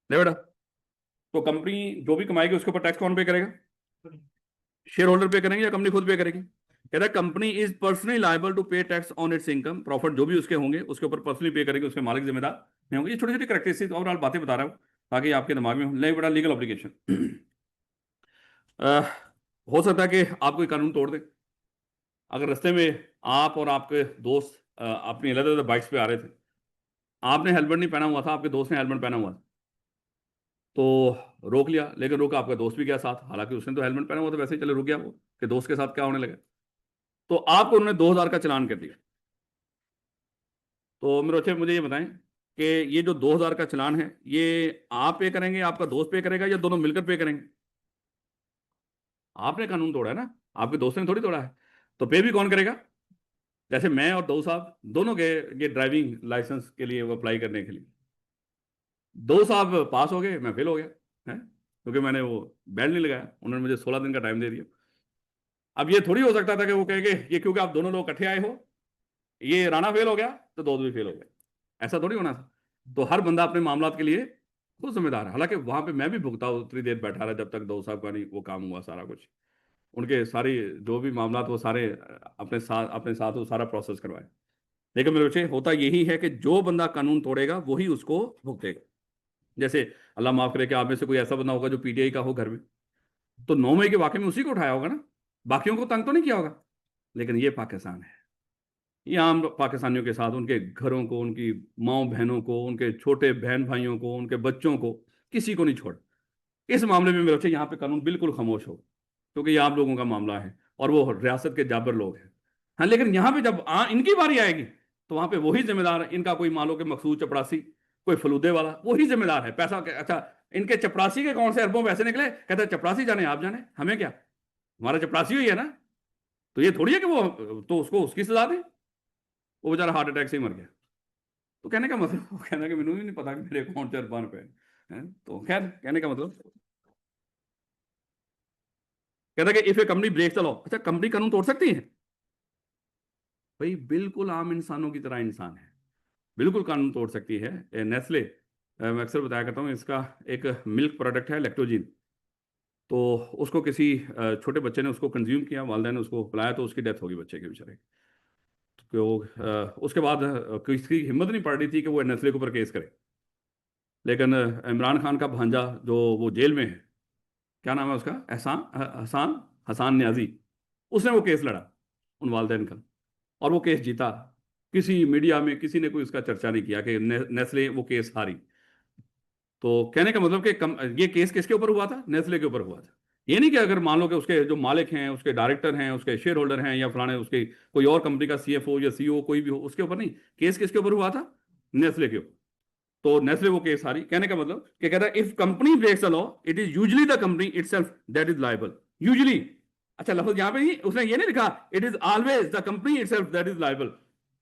नहीं बेटा। तो कंपनी जो भी कमाएगी उसके ऊपर टैक्स कौन पे करेगा? शेयर होल्डर पे करेंगे या कंपनी खुद पे करेगी? कह रहा है company is personally liable to pay tax on its income, profit जो भी उसके होंगे उसके ऊपर पर्सनली पे करेगी, उसके मालिक जिम्मेदार नहीं होंगे। ये छोटी छोटी करेक्टरिस्टिक्स ओवरऑल बातें बता रहा हूँ ताकि आपके दिमाग में नहीं बड़ा लीगल ऑब्लिगेशन। हो सकता है कि आप कोई कानून तोड़ दें। अगर रास्ते में आप और आपके दोस्त अपनी अलग अलग बाइक्स पे आ रहे थे, आपने हेलमेट नहीं पहना हुआ था, आपके दोस्त ने हेलमेट पहना हुआ था, तो रोक लिया, लेकिन रोका आपका दोस्त भी गया साथ, हालांकि उसने तो हेलमेट पहना हुआ था, वैसे ही चले रुक गया वो, कि दोस्त के साथ क्या होने लगा। तो आपको उन्होंने 2,000 का चालान कर दिया। तो मेरे अच्छे मुझे ये बताएं कि ये जो 2,000 का चालान है, ये आप पे करेंगे, आपका दोस्त पे करेगा, या दोनों मिलकर पे करेंगे? आपने कानून तोड़ा है ना, आपके दोस्त ने थोड़ी तोड़ा है। तो पे भी कौन करेगा? जैसे मैं और दो साहब दोनों गए ये ड्राइविंग लाइसेंस के लिए अप्लाई करने के लिए, दो साहब पास हो गए, मैं फेल हो गया है, क्योंकि मैंने वो बैंड नहीं लगाया, उन्होंने मुझे 16 दिन का टाइम दे दिया। अब ये थोड़ी हो सकता था कि वो कहेंगे ये क्योंकि आप दोनों लोग इकट्ठे आए हो, ये राणा फेल हो गया तो दो भी फेल हो गए, ऐसा थोड़ी होना था। तो हर बंदा अपने मामला के लिए खुद जिम्मेदार है। हालांकि वहां पे मैं भी भुगता उतनी देर बैठा रहा जब तक दो साहब का नहीं वो काम हुआ सारा कुछ, उनके सारी जो भी मामला वो सारे अपने साथ वो सारा प्रोसेस करवाए। लेकिन मेरे बच्चे होता यही है कि जो बंदा कानून तोड़ेगा वही उसको भुगतेगा। जैसे अल्लाह माफ करे कि आप में से कोई ऐसा बंदा होगा जो पीटीआई का हो घर में, तो 9 मई के वाकये में उसी को उठाया होगा ना, बाकियों को तंग तो नहीं किया होगा। लेकिन ये पाकिस्तान है, ये आम पाकिस्तानियों के साथ उनके घरों को, उनकी माओ बहनों को, उनके छोटे बहन भाइयों को, उनके बच्चों को, किसी को नहीं छोड़। इस मामले में मेरे बच्चे यहाँ पे कानून बिल्कुल खामोश हो, क्योंकि ये आप लोगों का मामला है और वो रियासत के जाबर लोग हैं। हाँ, लेकिन यहाँ पे जब इनकी बारी आएगी तो वहां पे वही जिम्मेदार है। इनका कोई मान लो कि मकसूद चपड़ासी, कोई फलूदे वाला, वही जिम्मेदार है। पैसा अच्छा, इनके चपड़ासी के कौन से अरबों पैसे निकले, कहते हैं चपड़ासी जाने आप जाने, हमें क्या, हमारा चपड़ासी ही है ना। तो ये थोड़ी है कि वो तो उसको उसकी सजा दे, वो बेचारा हार्ट अटैक से ही मर गया। तो कहने का मतलब, वो कहना कि मैंने भी नहीं पता कि मेरे अकाउंट 4 रुपये हैं। तो खैर कहने का मतलब, कहता कि if a company breaks the law, अच्छा कंपनी कानून तोड़ सकती है? भाई बिल्कुल आम इंसानों की तरह इंसान है, बिल्कुल कानून तोड़ सकती है। नेस्ले, मैं अक्सर बताया करता हूँ, इसका एक मिल्क प्रोडक्ट है लैक्टोजिन। तो उसको किसी छोटे बच्चे ने उसको कंज्यूम किया, वालदैन ने उसको पिलाया, तो उसकी डेथ होगी बच्चे के बेचारे। तो उसके बाद किसी की हिम्मत नहीं पड़ रही थी कि वो नेस्ले के ऊपर केस करे। लेकिन इमरान खान का भांजा जो वो जेल में है, क्या नाम है उसका, हसान हसान न्याजी, उसने वो केस लड़ा उन वालदैन का, और वो केस जीता। किसी मीडिया में किसी ने कोई उसका चर्चा नहीं किया कि नेस्ले वो केस हारी। तो कहने का मतलब कि ये केस किसके ऊपर हुआ था? नेस्ले के ऊपर हुआ था। ये नहीं कि अगर मान लो कि उसके जो मालिक हैं, उसके डायरेक्टर हैं, उसके शेयर होल्डर हैं, या फलाने उसके कोई और कंपनी का सीएफओ या सीईओ कोई भी हो, उसके ऊपर नहीं। केस किसके ऊपर हुआ था? नेस्ले के ऊपर। तो नेस्ले वो केस हारी। कहने का मतलब कि कहता है if company breaks the law it is usually the company itself that is liable. Usually, अच्छा लफ्ज यहां पे ही उसने ये नहीं लिखा it is always the company itself that is liable,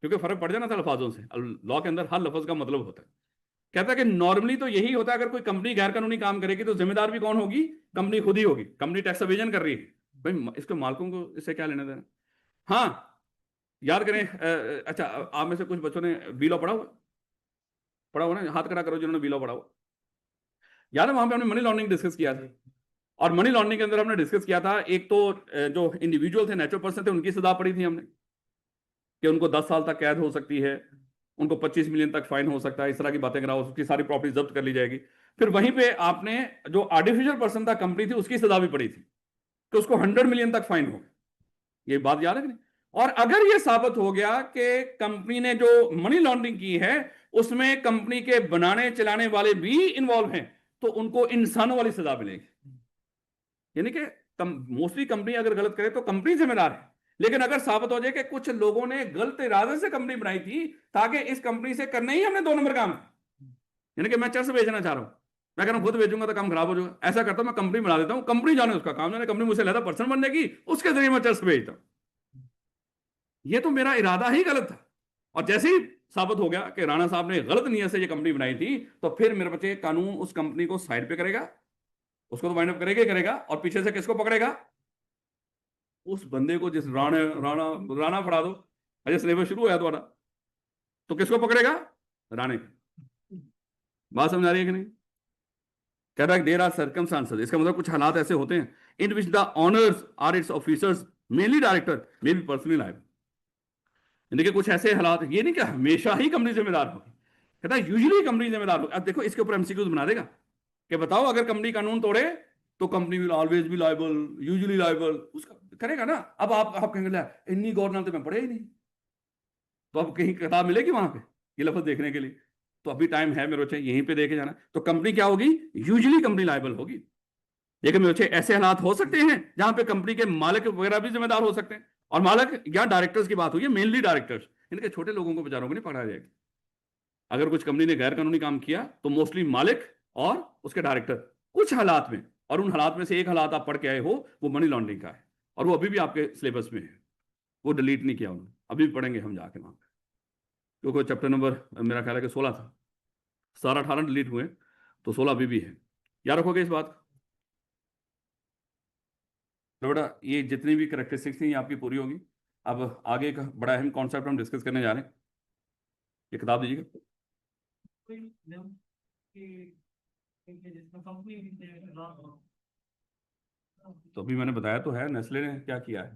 क्योंकि फर्क पड़ जाना था अल्फाजों से। लॉ के अंदर हर लफ्ज का मतलब होता है। कहता है कि नॉर्मली तो यही होता है, अगर कोई कंपनी गैर कानूनी काम करेगी तो जिम्मेदार भी कौन होगी? कंपनी खुद ही होगी। कंपनी टैक्स एवेजन कर रही है, भाई इसके मालकों को इससे क्या लेना देना। हाँ, याद करें अच्छा, आप में से कुछ बच्चों ने बीलो पढ़ा हुआ ना, हाथ खड़ा करो जिन्होंने बीलो पढ़ा हुआ। याद है वहां पे हमने मनी लॉन्ड्रिंग डिस्कस किया था, और मनी लॉन्ड्रिंग के अंदर हमने डिस्कस किया था, एक तो जो इंडिविजुअल थे, नेचुरल पर्सन थे, उनकी सजा पड़ी थी हमने कि उनको 10 साल तक कैद हो सकती है, उनको 25 मिलियन तक फाइन हो सकता है, इस तरह की बातें कराओ, उसकी सारी प्रॉपर्टी जब्त कर ली जाएगी। फिर वहीं पे आपने जो आर्टिफिशियल पर्सन था कंपनी थी उसकी सजा भी पड़ी थी कि उसको 100 मिलियन तक फाइन हो, ये बात याद है कि नहीं? और अगर ये साबित हो गया कि कंपनी ने जो मनी लॉन्ड्रिंग की है उसमें कंपनी के बनाने चलाने वाले भी इन्वॉल्व हैं, तो उनको इंसानों वाली सजा मिलेगी। यानी कि मोस्टली कंपनी अगर गलत करे तो कंपनी जिम्मेदार है, लेकिन अगर साबित हो जाए कि कुछ लोगों ने गलत इरादे से कंपनी बनाई थी ताकि इस कंपनी से करना ही हमने 2 नंबर काम, यानी कि मैं चर्च बेचना चाह रहा हूं, मैं कह रहा हूं खुद बेचूंगा तो काम खराब हो जाएगा, ऐसा करता हूं मैं कंपनी बना देता हूं, कंपनी जाने उसका काम जाने, कंपनी मुझसे लेता पर्सन बन जाएगी, उसके जरिए मैं चर्च बेचता हूं। ये तो मेरा इरादा ही गलत था। और जैसे ही साबित हो गया कि राणा साहब ने गलत नीयत से ये कंपनी बनाई थी, तो फिर मेरे बच्चे कानून उस कंपनी को साइड पे करेगा, उसको तो वाइंड अप करेगा ही करेगा, और पीछे से किसको पकड़ेगा? उस बंदे को जिस राणा राणा राणा फड़ा दो, अजय सिलेबस शुरू होया तुम्हारा, तो किसको पकड़ेगा? राणे। बात समझ आ रही है कि नहीं? कह रहा है देयर आर सर्कमस्टांसेस, इसका मतलब कुछ हालात ऐसे होते हैं in which the owners or its officers mainly director may be personally liable. यानी कि कुछ ऐसे हालात, ये नहीं कि हमेशा ही कंपनी जिम्मेदार होगी, कहता है यूजुअली कंपनी जिम्मेदार होगी। अब देखो इसके ऊपर एमसीक्यूज बना देगा कि बताओ अगर कंपनी कानून तोड़े तो company will always be liable, usually liable, उसका करेगा ना। अब आप कहेंगे इन्नी गवर्नर तो मैं पढ़े ही नहीं, तो अब कहीं किताब मिलेगी वहां पे ये लफ्ज देखने के लिए? तो अभी टाइम है मेरे बच्चे, यहीं पे देखे जाना। तो कंपनी क्या होगी? यूजुअली कंपनी लायबल होगी। लेकिन मेरे बच्चे ऐसे हालात हो सकते हैं जहां पे कंपनी के मालिक वगैरह भी जिम्मेदार हो सकते हैं, और मालिक या डायरेक्टर्स की बात हुई है, मेनली डायरेक्टर्स, इनके छोटे लोगों को बेचारों को नहीं पकड़ा जाएगा। अगर कुछ कंपनी ने गैर कानूनी काम किया तो मोस्टली मालिक और उसके डायरेक्टर कुछ हालात में, और उन हालात में से एक हालात आप पढ़ के आए हो वो मनी लॉन्ड्रिंग का है, और वो अभी भी आपके सिलेबस में है, वो डिलीट नहीं किया उन्होंने, अभी भी पढ़ेंगे हम जाके वहां पे, क्योंकि चैप्टर नंबर मेरा ख्याल है कि 16 था, 17-18 डिलीट हुए, तो 16 अभी भी है। याद रखोगे इस बात? तो बेटा ये जितनी भी करेक्टरिस्टिक्स थी ये आपकी पूरी होगी। अब आगे का बड़ा अहम कॉन्सेप्ट हम डिस्कस करने जा रहे हैं, ये किताब दीजिएगा। कोई नियम कि जिसमें कंपनी तो अभी मैंने बताया तो है नेस्ले ने क्या किया है,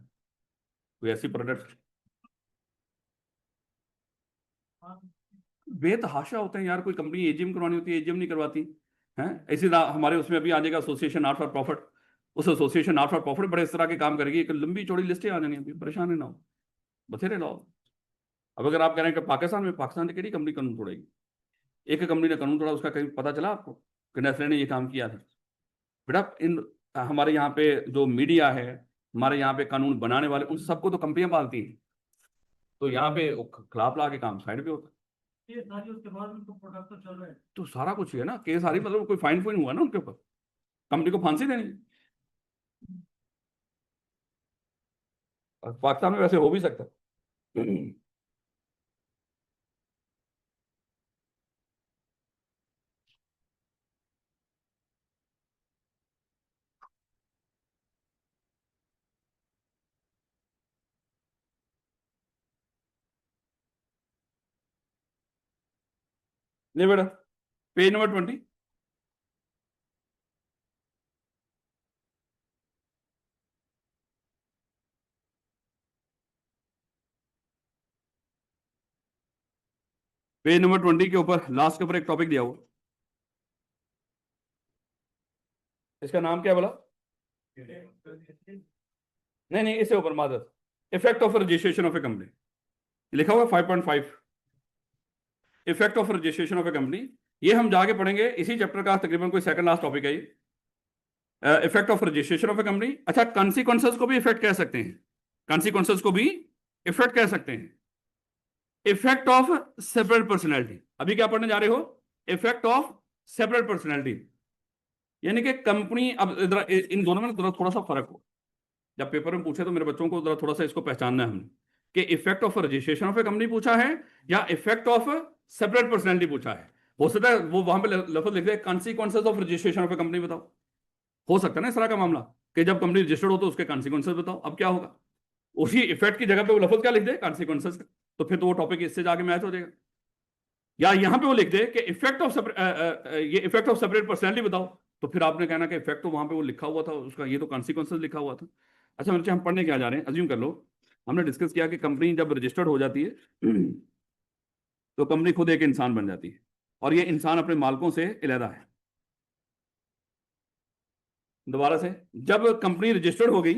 कोई ऐसी प्रोडक्ट बेतहाशा होते हैं यार। कोई कंपनी एजीएम करवानी होती है, एजीएम नहीं करवाती हैं। इसी तरह हमारे उसमें अभी आ जाएगा एसोसिएशन नॉट फॉर प्रॉफिट, उस एसोसिएशन नॉट फॉर प्रॉफिट बड़े इस तरह के काम करेगी, एक लंबी चौड़ी लिस्टें आ जानी, अभी परेशान है ना हो, बथेरे लाओ। अब अगर आप कह रहे हैं कि पाकिस्तान ने केड़ी कंपनी कानून तोड़ेगी? एक कंपनी ने कानून तोड़ा, उसका कहीं पता चला आपको कि नेस्ले ने ये काम किया था? बेटा इन हमारे यहाँ पे जो मीडिया है, हमारे यहाँ पे कानून बनाने वाले, उन सबको तो कंपनियां पालती हैं, तो यहाँ पे खिलाफ ला के काम साइड पे होता है। ये सारी उसके बाद उनको प्रोडक्ट तो चल रहा है। तो सारा कुछ ही है ना, केस आ रही, मतलब कोई फाइन फाइन हुआ ना उनके ऊपर, कंपनी को फांसी देनी है। और पाकिस्तान में वैसे हो भी सकता है। नहीं बेटा, पेज नंबर 20, पेज नंबर 20 के ऊपर लास्ट के ऊपर एक टॉपिक दिया हुआ, इसका नाम क्या है बोला? नहीं नहीं, इससे ऊपर मादर, effect of registration of a company लिखा हुआ 5.5, effect of registration of a company. ये हम जाके पढ़ेंगे, इसी चैप्टर का तकरीबन कोई सेकंड लास्ट टॉपिक है ये, effect of registration of a company. अच्छा, कॉन्सिक्वेंसेस को भी इफेक्ट कह सकते हैं, कॉन्सिक्वेंसेस को भी इफेक्ट कह सकते हैं। इफेक्ट ऑफ सेपरेट पर्सनैलिटी, अभी क्या पढ़ने जा रहे हो? इफेक्ट ऑफ सेपरेट पर्सनैलिटी, यानी कि कंपनी, अब इन दोनों में थोड़ा सा फर्क हो, जब पेपर में पूछे तो मेरे बच्चों को थोड़ा सा इसको पहचानना है हमने, कि effect of registration of a company पूछा है या इफेक्ट ऑफ सेपरेट पर्सनैलिटी पूछा है। हो सकता है वो वहां पे लफ्ज लिख दे consequences of registration of a company बताओ, हो सकता है ना इस तरह का मामला कि जब कंपनी रजिस्टर्ड हो तो उसके कॉन्सिक्वेंसेस बताओ। अब क्या होगा, उसी इफेक्ट की जगह पे वो लफ्ज क्या लिख दे? कॉन्सिक्वेंसेस, तो फिर तो वो टॉपिक इससे जाके मैच हो जाएगा। या यहां पे वो लिख दे कि इफेक्ट ऑफ ये इफेक्ट ऑफ सेपरेट पर्सनैलिटी बताओ, तो फिर आपने कहना कि इफेक्ट तो वहां पे वो लिखा हुआ था उसका, ये तो कॉन्सिक्वेंसेस लिखा हुआ था। अच्छा बच्चे, हम पढ़ने क्या जा रहे हैं, अज्यूम कर लो हमने डिस्कस किया कि कंपनी जब रजिस्टर्ड हो जाती है तो कंपनी खुद एक इंसान बन जाती है, और ये इंसान अपने मालिकों से अलहदा है। दोबारा से, जब कंपनी रजिस्टर्ड हो गई,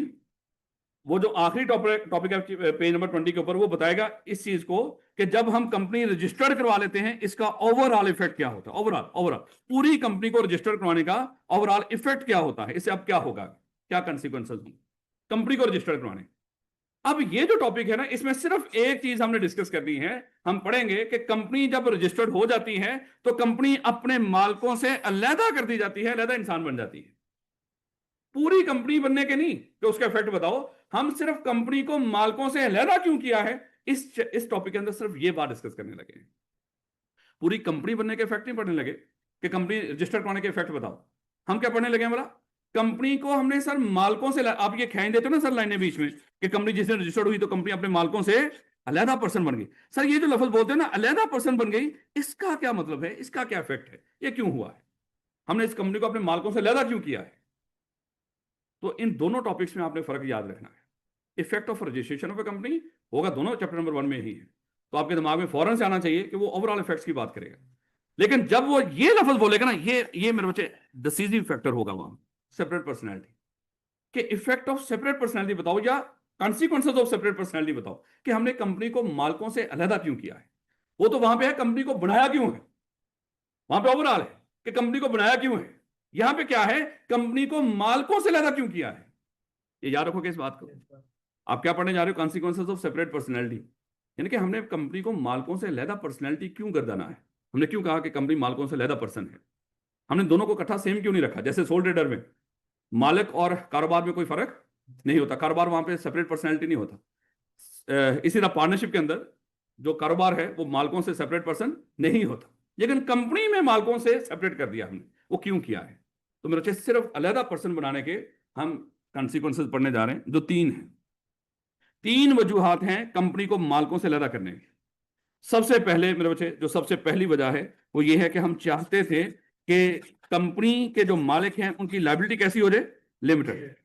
वो जो आखिरी टॉपिक है पेज नंबर 20 के ऊपर, वो बताएगा इस चीज को कि जब हम कंपनी रजिस्टर्ड करवा लेते हैं इसका ओवरऑल इफेक्ट क्या होता है। ओवरऑल ओवरऑल पूरी कंपनी को रजिस्टर करवाने का ओवरऑल इफेक्ट क्या होता है, इससे अब क्या होगा, क्या कंसिक्वेंसेस होंगे कंपनी को रजिस्टर करवाने। अब ये जो टॉपिक है ना, इसमें सिर्फ एक चीज हमने डिस्कस करनी है। हम पढ़ेंगे कि कंपनी जब रजिस्टर्ड हो जाती है तो कंपनी अपने मालिकों से अलहदा कर दी जाती है, अलहदा इंसान बन जाती है। पूरी कंपनी बनने के नहीं कि उसका इफेक्ट बताओ, हम सिर्फ कंपनी को मालिकों से अलहदा क्यों किया है, इस टॉपिक के अंदर सिर्फ ये बात डिस्कस करने लगे। पूरी कंपनी बनने के इफेक्ट नहीं पढ़ने लगे कि कंपनी रजिस्टर करने के इफेक्ट बताओ। हम क्या पढ़ने लगे हैं बोला, कंपनी को हमने सर मालिकों से, आप ये खेच देते हो ना सर लाइनें बीच में कि कंपनी जिस दिन रजिस्टर्ड हुई तो कंपनी अपने मालिकों से अलहदा पर्सन बन गई। सर ये जो लफ्ज बोलते हैं ना अलहदा पर्सन बन गई, इसका क्या मतलब है, इसका क्या इफेक्ट है, ये क्यों हुआ है, हमने इस कंपनी को अपने मालिकों से अलहदा क्यों किया है। तो इन दोनों टॉपिक्स में आपने फर्क याद रखना है। Effect of registration of a company होगा दोनों चैप्टर नंबर 1 में ही है, तो आपके दिमाग में फौरन से आना चाहिए कि वो ओवरऑल इफेक्ट्स की बात करेगा। लेकिन जब वो ये लफ्ज बोलेगा ना, ये मेरे बच्चे डिसीजिव फैक्टर होगा वहां, सेपरेट पर्सनैलिटी के इफेक्ट ऑफ सेपरेट पर्सनैलिटी बताओ या कॉन्सिक्वेंसेज ऑफ सेपरेट पर्सनैलिटी बताओ कि हमने कंपनी को मालिकों से अलहदा क्यों किया है। वो तो वहां पे है कंपनी को बनाया क्यों है, वहां पे ओवरऑल है कि कंपनी को बनाया क्यों है। यहां पे क्या है, कंपनी को मालिकों से अलहदा क्यों किया है। ये याद रखोगे इस बात को। आप क्या पढ़ने जा रहे हो, कॉन्सिक्वेंसेज ऑफ सेपरेट पर्सनैलिटी, यानी कि हमने कंपनी को मालिकों से अलहदा पर्सनैलिटी क्यों गर्दाना है। हमने क्यों कहा कि कंपनी मालिकों से अलहदा पर्सन है, हमने दोनों को इकट्ठा सेम क्यों नहीं रखा। जैसे सोल ट्रेडर में मालिक और कारोबार में कोई फर्क नहीं होता, कारोबार वहां पे सेपरेट पर्सनैलिटी नहीं होता। इसी तरह पार्टनरशिप के अंदर जो कारोबार है वो मालिकों से सेपरेट पर्सन नहीं होता, लेकिन कंपनी में मालिकों से सेपरेट कर दिया हमने। वो क्यों किया है, तो मेरे बच्चे सिर्फ अलहदा पर्सन बनाने के हम कॉन्सिक्वेंसेज पढ़ने जा रहे हैं, जो 3 हैं। 3 वजूहात हैं कंपनी को मालिकों से अलहदा करने की। सबसे पहले मेरे बच्चे जो सबसे पहली वजह है वो ये है कि हम चाहते थे कि कंपनी के जो मालिक हैं उनकी लायबिलिटी कैसी हो जाए, लिमिटेड।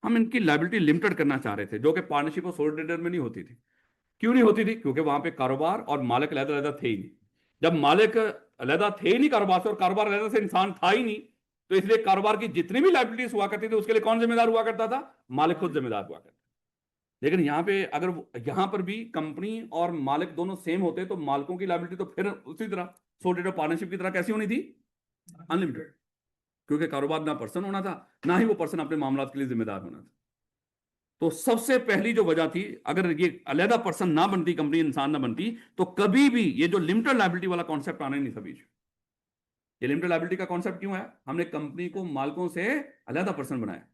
हम इनकी लायबिलिटी लिमिटेड करना चाह रहे थे, जो कि पार्टनरशिप और सोल ट्रेडर में नहीं होती थी। क्यों नहीं होती थी, क्योंकि वहां पे कारोबार और मालिक अलग अलग थे ही नहीं। जब मालिक अलग थे ही नहीं कारोबार से और कारोबार अलग से इंसान था ही नहीं, तो इसलिए कारोबार की जितनी भी लायबिलिटीज हुआ करती थी उसके लिए कौन जिम्मेदार हुआ करता था, मालिक खुद जिम्मेदार हुआ करता। लेकिन यहाँ पे अगर यहाँ पर भी कंपनी और मालिक दोनों सेम होते तो मालिकों की लायबिलिटी तो फिर उसी तरह सोल ट्रेडर पार्टनरशिप की तरह कैसी होनी थी, अनलिमिटेड। क्योंकि कारोबार ना पर्सन होना था, ना ही वो पर्सन अपने मामलात के लिए जिम्मेदार होना था। तो सबसे पहली जो वजह थी, अगर ये अलहदा पर्सन ना बनती कंपनी, इंसान ना बनती, तो कभी भी ये जो लिमिटेड लायबिलिटी वाला कॉन्सेप्ट आना ही नहीं था बीच। ये लिमिटेड लायबिलिटी का कॉन्सेप्ट क्यों है, हमने कंपनी को मालिकों से अलहदा पर्सन बनाया।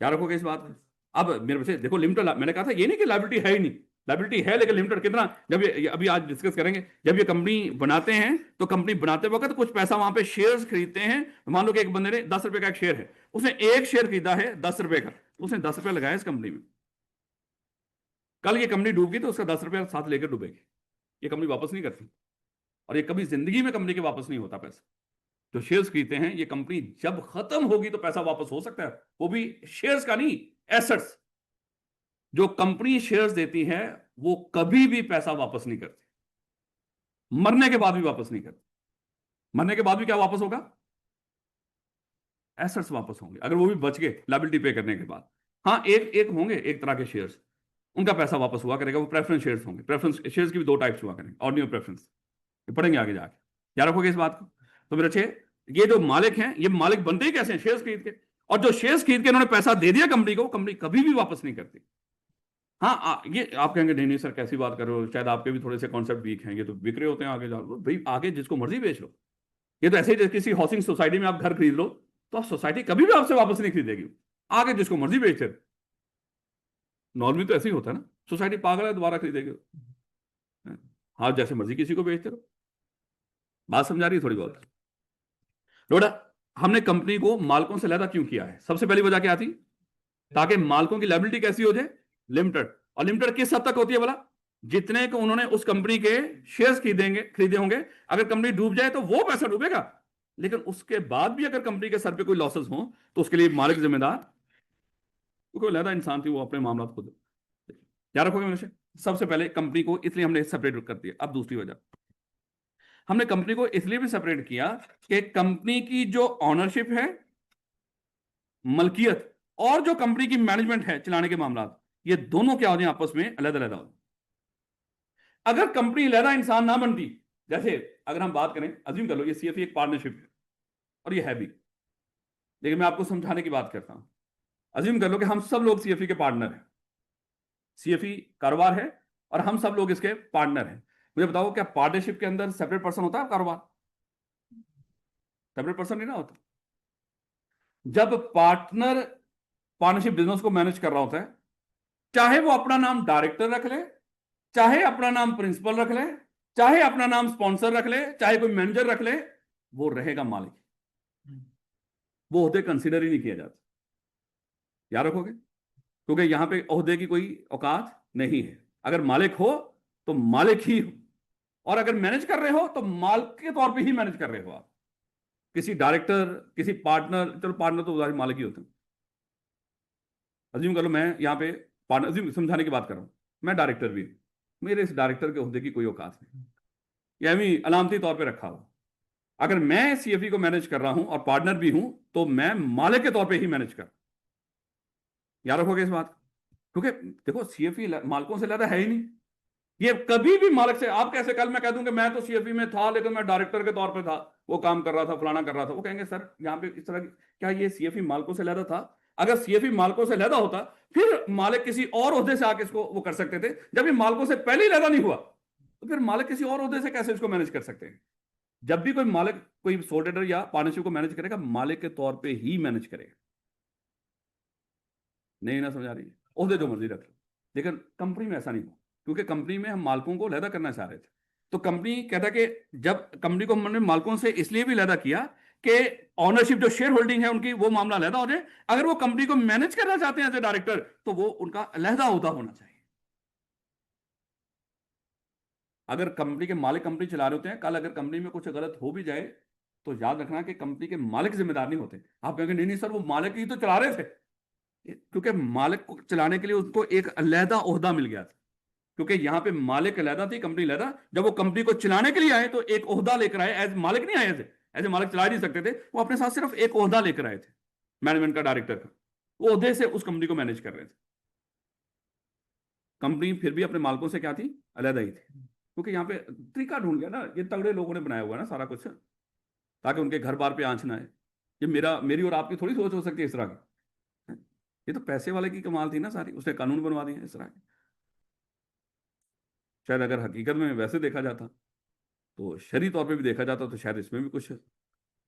क्या रखोगे इस बात को। अब मेरे बच्चे देखो, लिमिटेड मैंने कहा था ये नहीं कि लायबिलिटी है ही नहीं, लायबिलिटी है लेकिन लिमिटेड कितना। जब ये अभी आज डिस्कस करेंगे, जब ये कंपनी बनाते हैं तो कंपनी बनाते वक्त कुछ पैसा वहां पे शेयर्स खरीदते हैं। मान लो कि एक बंदे ने 10 रुपए का एक शेयर है, उसने एक शेयर खरीदा है 10 रुपए का, उसने 10 रुपए लगाया इस कंपनी में। कल ये कंपनी डूब गई तो उसका 10 रुपए साथ लेकर डूबेगी, ये कंपनी वापस नहीं करती। और ये कभी जिंदगी में कंपनी के वापस नहीं होता पैसा। जो शेयर्स खरीदते हैं, ये कंपनी जब खत्म होगी तो पैसा वापस हो सकता है, वो भी शेयर्स का नहीं, एसेट्स। जो कंपनी शेयर्स देती है वो कभी भी पैसा वापस नहीं करती, मरने के बाद भी वापस नहीं करती। मरने के बाद भी क्या वापस होगा, एसेट्स वापस होंगे, अगर वो भी बच गए लायबिलिटी पे करने के बाद। हाँ, एक एक होंगे एक तरह के शेयर्स, उनका पैसा वापस हुआ करेगा, वो प्रेफरेंस शेयर्स होंगे। प्रेफरेंस शेयर्स की भी 2 टाइप्स हुआ करेंगे, ऑर्डिनरी प्रेफरेंस, पढ़ेंगे आगे जाके। याद रखोगे इस बात को। तो मेरे अच्छे, ये जो मालिक हैं, ये मालिक बनते ही कैसे हैं, शेयर्स खरीद के। और जो शेयर्स खरीद के इन्होंने पैसा दे दिया कंपनी को, कंपनी कभी भी वापस नहीं करती। हाँ, ये आप कहेंगे नहीं नहीं सर कैसी बात कर रहे हो, शायद आपके भी थोड़े से कॉन्सेप्ट वीक हैं, ये तो बिक रहे होते हैं आगे जाओ भाई, आगे जिसको मर्जी बेच लो। ये तो ऐसे ही किसी हाउसिंग सोसाइटी में आप घर खरीद लो तो आप सोसाइटी कभी भी आपसे वापस नहीं खरीदेगी, आगे जिसको मर्जी बेचे। नॉर्मली तो ऐसे ही होता है ना, सोसाइटी पागल है दोबारा खरीदेगी। हाँ, जैसे मर्जी किसी को बेचते रहो। बात समझा रही है थोड़ी बहुत। लोड़ा, हमने कंपनी को मालिकों से अलहदा क्यों किया है, सबसे पहली वजह क्या थी, ताकि मालिकों की लायबिलिटी कैसी हो जाए, लिमिटेड। और लिमिटेड किस हद तक होती है बोला, जितने को उन्होंने उस कंपनी के शेयर्स खरीदे होंगे। अगर कंपनी डूब जाए तो वो पैसा डूबेगा, लेकिन उसके बाद भी अगर कंपनी के सर पे कोई लॉसेस हो तो उसके लिए मालिक जिम्मेदार, क्योंकि अलहदा इंसान थी, वो अपने मामला खुद। याद रखोगे मेरे से, सबसे पहले कंपनी को इसलिए हमने सेपरेट कर दिया। अब दूसरी वजह, हमने कंपनी को इसलिए भी सेपरेट किया कि कंपनी की जो ऑनरशिप है मलकियत और जो कंपनी की मैनेजमेंट है चलाने के मामला, ये दोनों क्या हो जाए आपस में अलग अलग हो। अगर कंपनी अलहदा इंसान ना बनती, जैसे अगर हम बात करें, अज्यूम कर लो ये सीएफई एक पार्टनरशिप है और ये है भी, लेकिन मैं आपको समझाने की बात करता हूं। अज्यूम कर लो कि हम सब लोग सीएफई के पार्टनर हैं, सीएफई कारोबार है और हम सब लोग इसके पार्टनर हैं। मुझे बताओ क्या पार्टनरशिप के अंदर सेपरेट पर्सन होता है कारोबार? सेपरेट पर्सन नहीं ना होता। जब पार्टनर पार्टनरशिप बिजनेस को मैनेज कर रहा होता है, चाहे वो अपना नाम डायरेक्टर रख ले, चाहे अपना नाम प्रिंसिपल रख ले, चाहे अपना नाम स्पॉन्सर रख ले, चाहे कोई मैनेजर रख ले, वो रहेगा मालिक। वो ओहदे कंसिडर ही नहीं किया जाता। याद रखोगे, क्योंकि यहां पे ओहदे की कोई औकात नहीं है। अगर मालिक हो तो मालिक ही हो, और अगर मैनेज कर रहे हो तो मालिक के तौर पे ही मैनेज कर रहे हो आप। किसी डायरेक्टर, किसी पार्टनर, चलो पार्टनर तो उधारी मालिक ही होते हैं। अज्यूम कर लो मैं यहाँ पे पार्टनर, अज्यूम समझाने की बात कर रहा हूं, मैं डायरेक्टर भी हूं, मेरे इस डायरेक्टर के ओहदे की कोई औकात नहीं, यह भी अलामती तौर पे रखा हुआ। अगर मैं सीएफई को मैनेज कर रहा हूं और पार्टनर भी हूं, तो मैं मालिक के तौर पे ही मैनेज कर। याद रखोगे इस बात, क्योंकि देखो सीएफई मालिकों से ज्यादा है ही नहीं। ये कभी भी मालिक से, आप कैसे, कल मैं कह दूं कि मैं तो सीएफई में था लेकिन मैं डायरेक्टर के तौर पे था, वो काम कर रहा था, फलाना कर रहा था, वो कहेंगे सर यहाँ पे इस तरह क्या ये सीएफई मालिकों से ज्यादा था? अगर सीएफई मालिकों से ज्यादा होता, फिर मालिक किसी और ओहदे से आके इसको वो कर सकते थे। जब ये मालिकों से पहले ही ज्यादा नहीं हुआ, तो फिर मालिक किसी और ओहदे से कैसे इसको मैनेज कर सकते हैं? जब भी कोई मालिक कोई सोल ट्रेडर या पार्टनरशिप को मैनेज करेगा, मालिक के तौर पे ही मैनेज करेगा। नहीं ना समझ आ रही है? ओहदे जो मर्जी रख लो, लेकिन कंपनी में ऐसा नहीं हुआ, क्योंकि कंपनी में हम मालिकों को लहदा करना चाह रहे थे। तो कंपनी कहता कि जब कंपनी को हमने मालिकों से इसलिए भी लहदा किया कि ऑनरशिप जो शेयर होल्डिंग है उनकी, वो मामला लहदा हो जाए। अगर वो कंपनी को मैनेज करना चाहते हैं एज ए डायरेक्टर, तो वो उनका लहदा होता होना चाहिए। अगर कंपनी के मालिक कंपनी चला रहे होते हैं, कल अगर कंपनी में कुछ गलत हो भी जाए, तो याद रखना कि कंपनी के मालिक जिम्मेदार नहीं होते। आप कहेंगे नहीं नहीं सर, वो मालिक ही तो चला रहे थे, क्योंकि मालिक को चलाने के लिए उसको एक अलहदा ओहदा मिल गया था। क्योंकि यहां पे मालिक अलहदा थी, कंपनी अलहदा। जब वो कंपनी को चलाने के लिए आए तो एक ओहदा लेकर आए, एज मालिक नहीं आए, ऐसे मालिक चला नहीं सकते थे। वो अपने साथ सिर्फ एक ओहदा लेकर आए थे, मैनेजमेंट का, डायरेक्टर का। वो ओहदे से उस कंपनी को मैनेज कर रहे थे। कंपनी फिर भी अपने मालिकों से क्या थी? अलहदा ही थी। क्योंकि यहाँ पे तरीका ढूंढ गया ना, ये तगड़े लोगों ने बनाया हुआ है ना सारा कुछ, ताकि उनके घर बार पे आंच ना आए। ये मेरी और आपकी थोड़ी सोच हो सकती है इस तरह की। ये तो पैसे वाले की कमाल थी ना सारी, उसने कानून बनवा दिए इस तरह के। शायद अगर हकीकत में वैसे देखा जाता, तो शरई तौर पे भी देखा जाता, तो शायद इसमें भी कुछ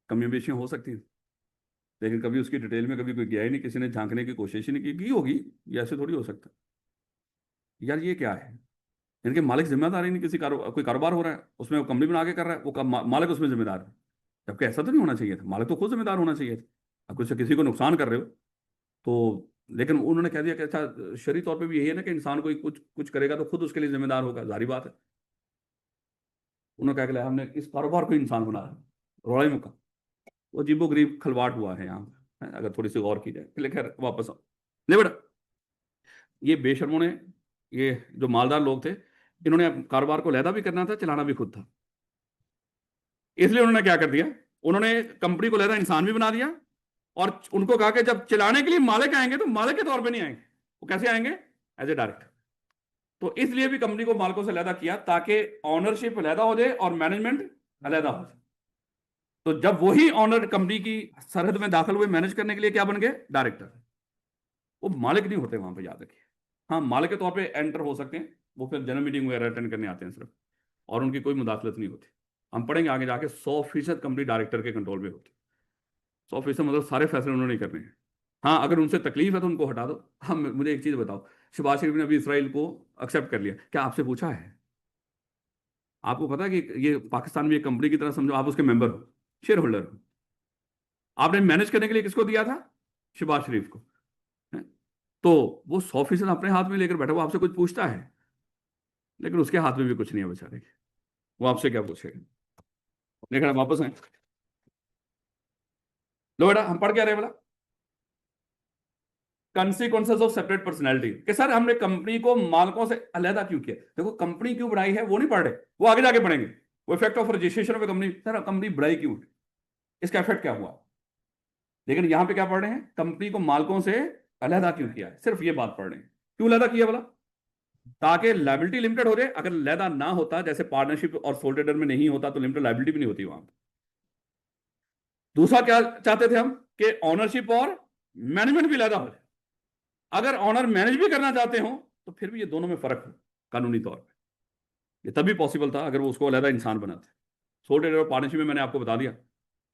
कमियां पेशियां हो सकती हैं। लेकिन कभी उसकी डिटेल में कभी कोई गया ही नहीं, किसी ने झांकने की कोशिश ही नहीं की होगी। ये ऐसे थोड़ी हो सकता। यार ये क्या है, इनके मालिक जिम्मेदार ही नहीं। कोई कारोबार हो रहा है, उसमें वो कंपनी बना के कर रहा है, वो मालिक उसमें जिम्मेदार है। जबकि ऐसा तो नहीं होना चाहिए था, मालिक तो खुद जिम्मेदार होना चाहिए था। अब कुछ किसी को नुकसान कर रहे हो तो, लेकिन उन्होंने कह दिया कि अच्छा शरई तौर पे भी यही है ना कि इंसान कोई कुछ कुछ करेगा तो खुद उसके लिए जिम्मेदार होगा, जारी बात है। उन्होंने कहा कि हमने इस कारोबार को इंसान बनाया, रोड़ा ही मुका। वो अजीबो गरीब खलवाट हुआ है यहाँ पे, अगर थोड़ी सी गौर की जाए। लेकिन खैर वापस आओ। नहीं बेटा, ये बेशर्मों ने, ये जो मालदार लोग थे, इन्होंने कारोबार को लहदा भी करना था, चलाना भी खुद था। इसलिए उन्होंने क्या कर दिया, उन्होंने कंपनी को लहदा इंसान भी बना दिया, और उनको कहा कि जब चलाने के लिए मालिक आएंगे तो मालिक के तौर पे नहीं आएंगे, वो कैसे आएंगे? As a director. तो इसलिए भी कंपनी को मालिकों से अलहदा किया, ताकि ऑनरशिप अलहदा हो जाए और मैनेजमेंट अलहदा हो जाए। तो जब वही ऑनर कंपनी की सरहद में दाखिल हुए मैनेज करने के लिए, क्या बन गए? डायरेक्टर। वो मालिक नहीं होते वहां पे, याद रखिए। हाँ, मालिक के तौर पे एंटर हो सकते हैं, वो फिर जनरल मीटिंग वगैरह अटेंड करने आते हैं सिर्फ, और उनकी कोई मुदाखलत नहीं होती। हम पढ़ेंगे आगे जाके 100% कंपनी डायरेक्टर के कंट्रोल में होती। 100% मतलब सारे फैसले उन्होंने ही करने हैं। हाँ, अगर उनसे तकलीफ है तो उनको हटा दो। हाँ, मुझे एक चीज बताओ, शहबाज शरीफ ने अभी इसराइल को एक्सेप्ट कर लिया, क्या आपसे पूछा है? आपको पता है कि ये पाकिस्तान में एक कंपनी की तरह समझो, आप उसके मेंबर हो, शेयर होल्डर हो। आपने मैनेज करने के लिए किसको दिया था? शहबाज शरीफ को। हैं? तो वो 100% अपने हाथ में लेकर बैठा, वो आपसे कुछ पूछता है? लेकिन उसके हाथ में भी कुछ नहीं है बेचारे के, वो आपसे क्या पूछेगा? लेकिन हम वापस आए, लो बेटा हम पढ़ क्या रहे बोला, कंसिक्वेंसेस ऑफ सेपरेट पर्सनैलिटी। कि सर हमने कंपनी को मालिकों से अलहदा क्यों किया? देखो कंपनी क्यों बढ़ाई है वो नहीं पढ़ रहे, वो आगे जाके पढ़ेंगे। वो effect of registration of company, sir company बढ़ाई क्यों, इसका इफेक्ट क्या हुआ? लेकिन यहां पे क्या पढ़ रहे हैं, कंपनी को मालिकों से अलहदा क्यों किया है, सिर्फ ये बात पढ़ रहे हैं, क्यों अलहदा किया बोला, ताकि लायबिलिटी लिमिटेड हो जाए। अगर अलहदा ना होता, जैसे पार्टनरशिप और सोल ट्रेडर में नहीं होता, तो लिमिटेड लायबिलिटी भी नहीं होती वहां। दूसरा क्या चाहते थे हम, कि ऑनरशिप और मैनेजमेंट भी अलहदा हो जाए। अगर ऑनर मैनेज भी करना चाहते हो तो फिर भी ये दोनों में फर्क हो कानूनी तौर पे, ये तभी पॉसिबल था अगर वो उसको अलहदा इंसान बनाते। सोल ट्रेडर और पार्टनरशिप में मैंने आपको बता दिया,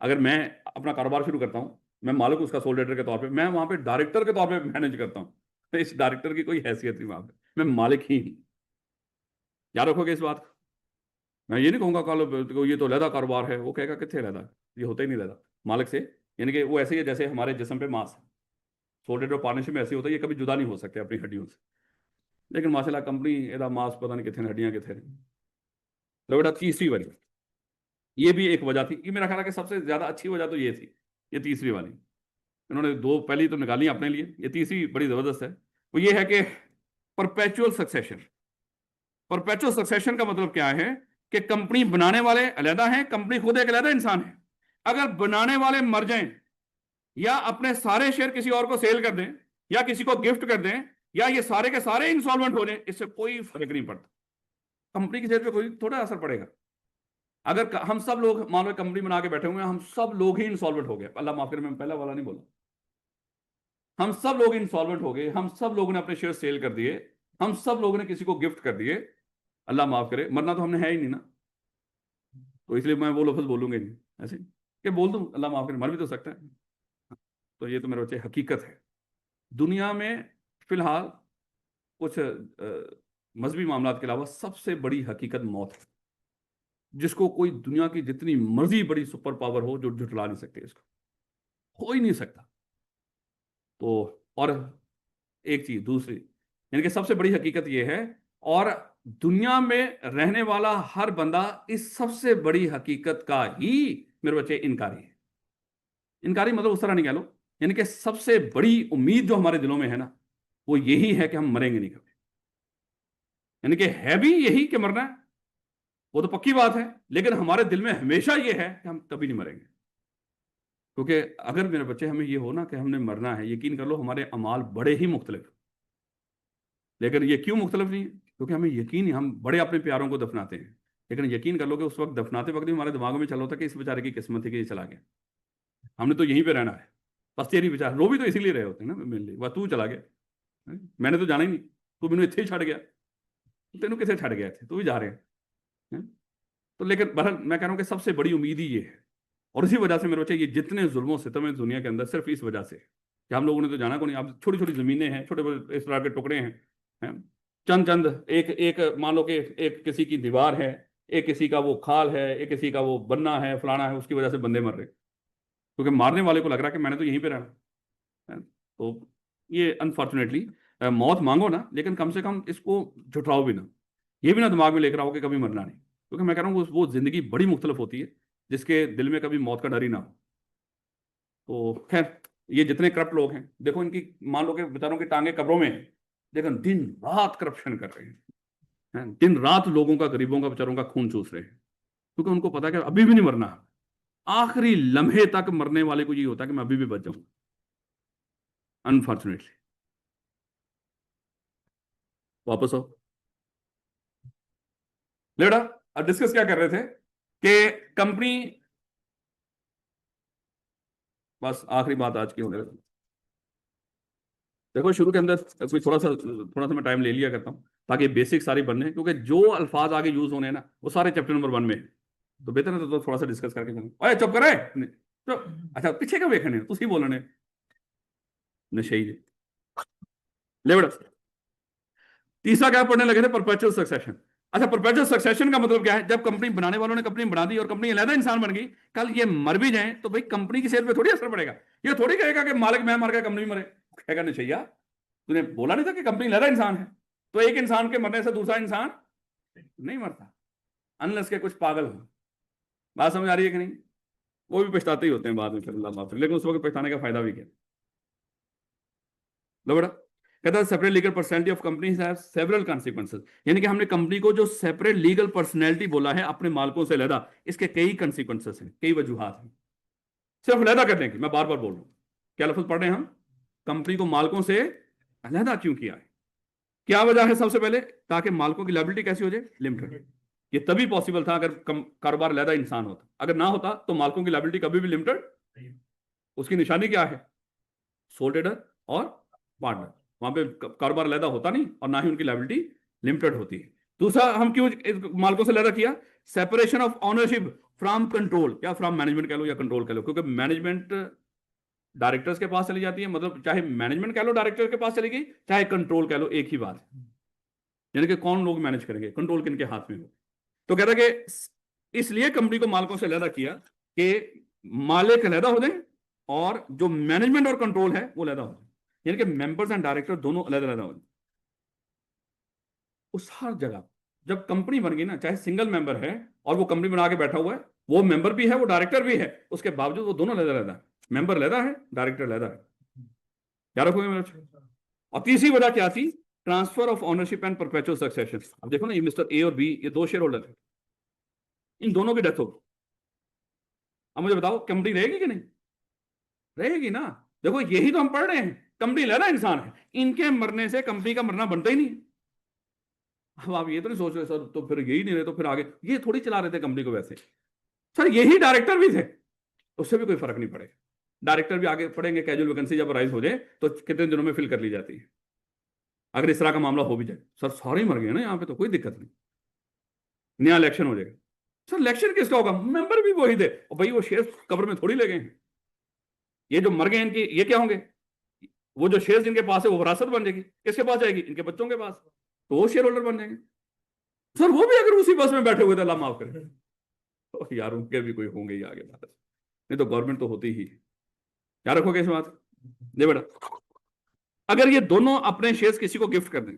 अगर मैं अपना कारोबार शुरू करता हूं, मैं मालिक उसका सोल ट्रेडर के तौर पे, मैं वहां पे डायरेक्टर के तौर पे मैनेज करता हूं, तो इस डायरेक्टर की कोई हैसियत नहीं वहां पे, मैं मालिक ही हूं। याद रखोगे इस बात को। मैं ये नहीं कहूंगा कल ये तो अलहदा कारोबार है, वो कहेगा कितने अलहदा, ये होता ही नहीं अलहदा मालिक से। यानी कि वो ऐसे ही है जैसे हमारे जिस्म पे मांस है, सोल ट्रेडर और पार्टनरशिप में ऐसे होता है, ये कभी जुदा नहीं हो सकते अपनी हड्डियों से। लेकिन माशाल्लाह कंपनी एदा मांस पता नहीं कितने हड्डियां कितने। तो बेटा तीसरी वाली, ये भी एक वजह थी, ये मेरा ख्याल है कि सबसे ज्यादा अच्छी वजह तो ये थी, ये तीसरी वाली। इन्होंने दो पहली तो निकाली अपने लिए, ये तीसरी बड़ी जबरदस्त है। वो ये है कि परपेचुअल सक्सेशन। परपेचुअल सक्सेशन का मतलब क्या है, कि कंपनी बनाने वाले अलहदा हैं, कंपनी खुद एक अलहदा इंसान है। अगर बनाने वाले मर जाएं, या अपने सारे शेयर किसी और को सेल कर दें, या किसी को गिफ्ट कर दें, या ये सारे के सारे इंसॉल्वेंट हो जाएं, इससे कोई फर्क नहीं पड़ता, कंपनी की सेहत पे कोई थोड़ा असर पड़ेगा। अगर हम सब लोग मान लो कंपनी बना के बैठे हुए हैं, हम सब लोग ही इंसॉल्वेंट हो गए, अल्लाह माफ करे मैं पहला वाला नहीं बोला, हम सब लोग इंसॉल्वेंट हो गए, हम सब लोगों ने अपने शेयर सेल कर दिए, हम सब लोगों ने किसी को गिफ्ट कर दिए, अल्लाह माफ करे मरना तो हमने है ही नहीं ना, तो इसलिए मैं वो लफ्ज बोलूंगा नहीं ऐसे कि बोल दूं अल्लाह माफ करे, मर भी तो सकता है। तो ये तो मेरे बच्चे हकीकत है। दुनिया में फिलहाल कुछ मजहबी मामलात के अलावा सबसे बड़ी हकीकत मौत है, जिसको कोई दुनिया की जितनी मर्जी बड़ी सुपर पावर हो, जो झुठला नहीं सकते इसको, हो ही नहीं सकता। तो और एक चीज दूसरी, यानी कि सबसे बड़ी हकीकत यह है, और दुनिया में रहने वाला हर बंदा इस सबसे बड़ी हकीकत का ही मेरे बच्चे इनकारी है। इनकारी मतलब उस तरह नहीं कह लो, यानी कि सबसे बड़ी उम्मीद जो हमारे दिलों में है ना, वो यही है कि हम मरेंगे नहीं कभी। यानी कि है भी यही कि मरना है, वो तो पक्की बात है, लेकिन हमारे दिल में हमेशा ये है कि हम कभी नहीं मरेंगे। क्योंकि अगर मेरे बच्चे हमें ये हो ना कि हमने मरना है, यकीन कर लो हमारे अमाल बड़े ही मुख्तलिफ, लेकिन ये क्यों मुख्तलिफ नहीं है, क्योंकि हमें यकीन है, हम बड़े अपने प्यारों को दफनाते हैं, लेकिन यकीन कर लो कि उस वक्त दफनाते वक्त भी हमारे दिमाग में चल रहा था कि इस बेचारे की किस्मत है कि ये चला गया, हमने तो यहीं पे रहना है, बस तेरी बेचारा, रो भी तो इसीलिए रहे होते हैं ना मेरे लिए, वह तू चला गया, मैंने तो जाना ही नहीं, तू मैंने इतने ही छड़ गया, तेनों किसे छड़ गया थे, तू भी जा रहे हैं। तो लेकिन बहरहाल मैं कह रहा हूँ कि सबसे बड़ी उम्मीद ही ये है, और इसी वजह से मेरे बच्चे ये जितने जुल्मों सितम है दुनिया के अंदर, सिर्फ इस वजह से कि हम लोगों ने तो जाना को नहीं, अब छोटी छोटी जमीनें हैं, छोटे बड़े इस तरह के टुकड़े हैं, चंद चंद एक एक मान लो कि एक किसी की दीवार है, एक किसी का वो खाल है, एक किसी का वो बन्ना है, फलाना है, उसकी वजह से बंदे मर रहे, क्योंकि मारने वाले को लग रहा है कि मैंने तो यहीं पे रहना है। तो ये अनफॉर्चुनेटली मौत मांगो ना, लेकिन कम से कम इसको झुठलाओ भी ना, ये भी ना दिमाग में लेकर आओ कि कभी मरना नहीं, क्योंकि मैं कह रहा हूँ वो जिंदगी बड़ी मुख्तलिफ होती है जिसके दिल में कभी मौत का डर ही ना हो। तो खैर ये जितने करप्ट लोग हैं, देखो इनकी मान लो कि बेचारों की टांगे कब्रों में है, लेकिन दिन रात करप्शन कर रहे हैं, दिन रात लोगों का, गरीबों का, बेचारों का खून चूस रहे हैं, क्योंकि उनको पता है कि अभी भी नहीं मरना, आखिरी लम्हे तक मरने वाले को ये होता है कि मैं अभी भी बच जाऊं, अनफॉर्चुनेटली। वापस आओ लेड़ा, अब डिस्कस क्या कर रहे थे कि कंपनी, बस आखिरी बात आज की होने लगी। देखो शुरू के अंदर कोई थोड़ा सा मैं टाइम ले लिया करता हूँ ताकि बेसिक सारी बनने, क्योंकि जो अल्फाज आगे यूज होने हैं ना वो सारे चैप्टर नंबर 1 में है, तो बेहतर है तो थोड़ा सा डिस्कस करके चलें। ओए चुप करे, चुप, अच्छा पीछे क्यों देखने, तुसी बोलने नशे जी, ले बेटा। तीसरा क्या पढ़ने लगे थे, परपेचुअल सक्सेशन। अच्छा परपेचुअल सक्सेशन का मतलब क्या है, जब कंपनी बनाने वालों ने कंपनी बना दी और कंपनी अलहदा इंसान बन गई, कल ये मर भी जाए तो भाई कंपनी की सेहत पे थोड़ी असर पड़ेगा, ये थोड़ी कहेगा कि मालिक मैं मर गया कंपनी मरे, कहेगा नहीं भैया तूने बोला नहीं था कि कंपनी अलहदा इंसान है, तो एक इंसान के मरने से दूसरा इंसान नहीं मरता, अनलेस के कुछ पागल हो। बात समझ आ रही है कि नहीं, वो भी पछताते ही होते हैं बाद में फिर अल्लाह माफ करे, लेकिन उस वक्त पछताने का फायदा भी क्या। लो बेटा, कहता है separate legal personality of companies have several consequences, यानी कि हमने कंपनी को जो सेपरेट लीगल पर्सनैलिटी बोला है अपने मालिकों से अलहदा, इसके कई कॉन्सिक्वेंसेस हैं, कई वजूहात हैं, सिर्फ अलहदा करने की मैं बार बार बोल रहा हूं, क्या लफ्ज पढ़ रहे हैं हम? कंपनी को मालिकों से अलहदा क्यों किया है? क्या वजह है? सबसे पहले ताकि मालिकों की लायबिलिटी कैसी हो जाए? लिमिटेड। ये तभी पॉसिबल था अगर कारोबार अलहदा इंसान होता। अगर ना होता तो मालिकों की लायबिलिटी कभी भी लिमिटेड। उसकी निशानी क्या है? सोल ट्रेडर और पार्टनर। वहां पे कारोबार अलहदा होता नहीं और ना ही उनकी लायबिलिटी लिमिटेड होती है। दूसरा, हम क्यों इस मालिकों से अलहदा किया? Separation of ownership from control, या फ्रॉम मैनेजमेंट कह लो या कंट्रोल कह लो, क्योंकि मैनेजमेंट डायरेक्टर्स के पास चली जाती है, मतलब चाहे मैनेजमेंट कह लो डायरेक्टर के पास चली गई, चाहे कंट्रोल कह लो, एक ही बात है। यानी कि कौन लोग मैनेज करेंगे, कंट्रोल किनके हाथ में हो। तो कहता कि इसलिए कंपनी को मालिकों से अलहदा किया कि मालिक अलहदा हो जाए और जो मैनेजमेंट और कंट्रोल है वो अलहदा हो जाए, यानी कि मेंबर्स एंड डायरेक्टर दोनों अलग अलग हो जाए। उस हर जगह जब कंपनी बन गई ना, चाहे सिंगल मेंबर है और वो कंपनी बना के बैठा हुआ है, वो मेंबर भी है वो डायरेक्टर भी है, उसके बावजूद वो दोनों अलग अलग है। मेंबर अलग है, डायरेक्टर अलग है। क्या रखोगे मेरे बच्चे? और तीसरी वजह क्या थी? Transfer of ownership and perpetual succession. अब देखो ना, ये मिस्टर ए और बी, ये दो शेयर होल्डर है, इन दोनों की डेथ होगी। अब मुझे बताओ कंपनी रहेगी कि नहीं? रहेगी ना। देखो यही तो हम पढ़ रहे हैं, कंपनी लेना इंसान है, इनके मरने से कंपनी का मरना बनता ही नहीं। अब आप ये तो नहीं सोच रहे सर तो फिर यही नहीं रहे तो फिर आगे ये थोड़ी चला रहे थे कंपनी को वैसे। सर यही डायरेक्टर भी थे, उससे भी कोई फर्क नहीं पड़ेगा। डायरेक्टर भी आगे पढ़ेंगे, कैजुअल वैकेंसी जब राइज हो जाए तो कितने दिनों में फिल कर ली जाती है, अगर इस तरह का मामला हो भी जाए। सर सारे ही मर गए ना यहाँ पे, तो कोई दिक्कत नहीं, नया इलेक्शन हो जाएगा। सर इलेक्शन किसका होगा? मेंबर भी वही थे, और भाई वो शेयर कब्र में थोड़ी ले गए हैं। ये जो मर गए इनकी ये क्या होंगे? वो जो शेयर जिनके पास है वो विरासत बन जाएगी, किसके पास जाएगी? इनके बच्चों के पास, तो वो शेयर होल्डर बन जाएंगे। सर वो भी अगर उसी बस में बैठे हुए थे, अल्लाह माफ करे, तो यार उनके भी कोई होंगे ही आगे बात, नहीं तो गवर्नमेंट तो होती ही। क्या रखोगे इस बात? दे बेटा, अगर ये दोनों अपने शेयर्स किसी को गिफ्ट कर दें,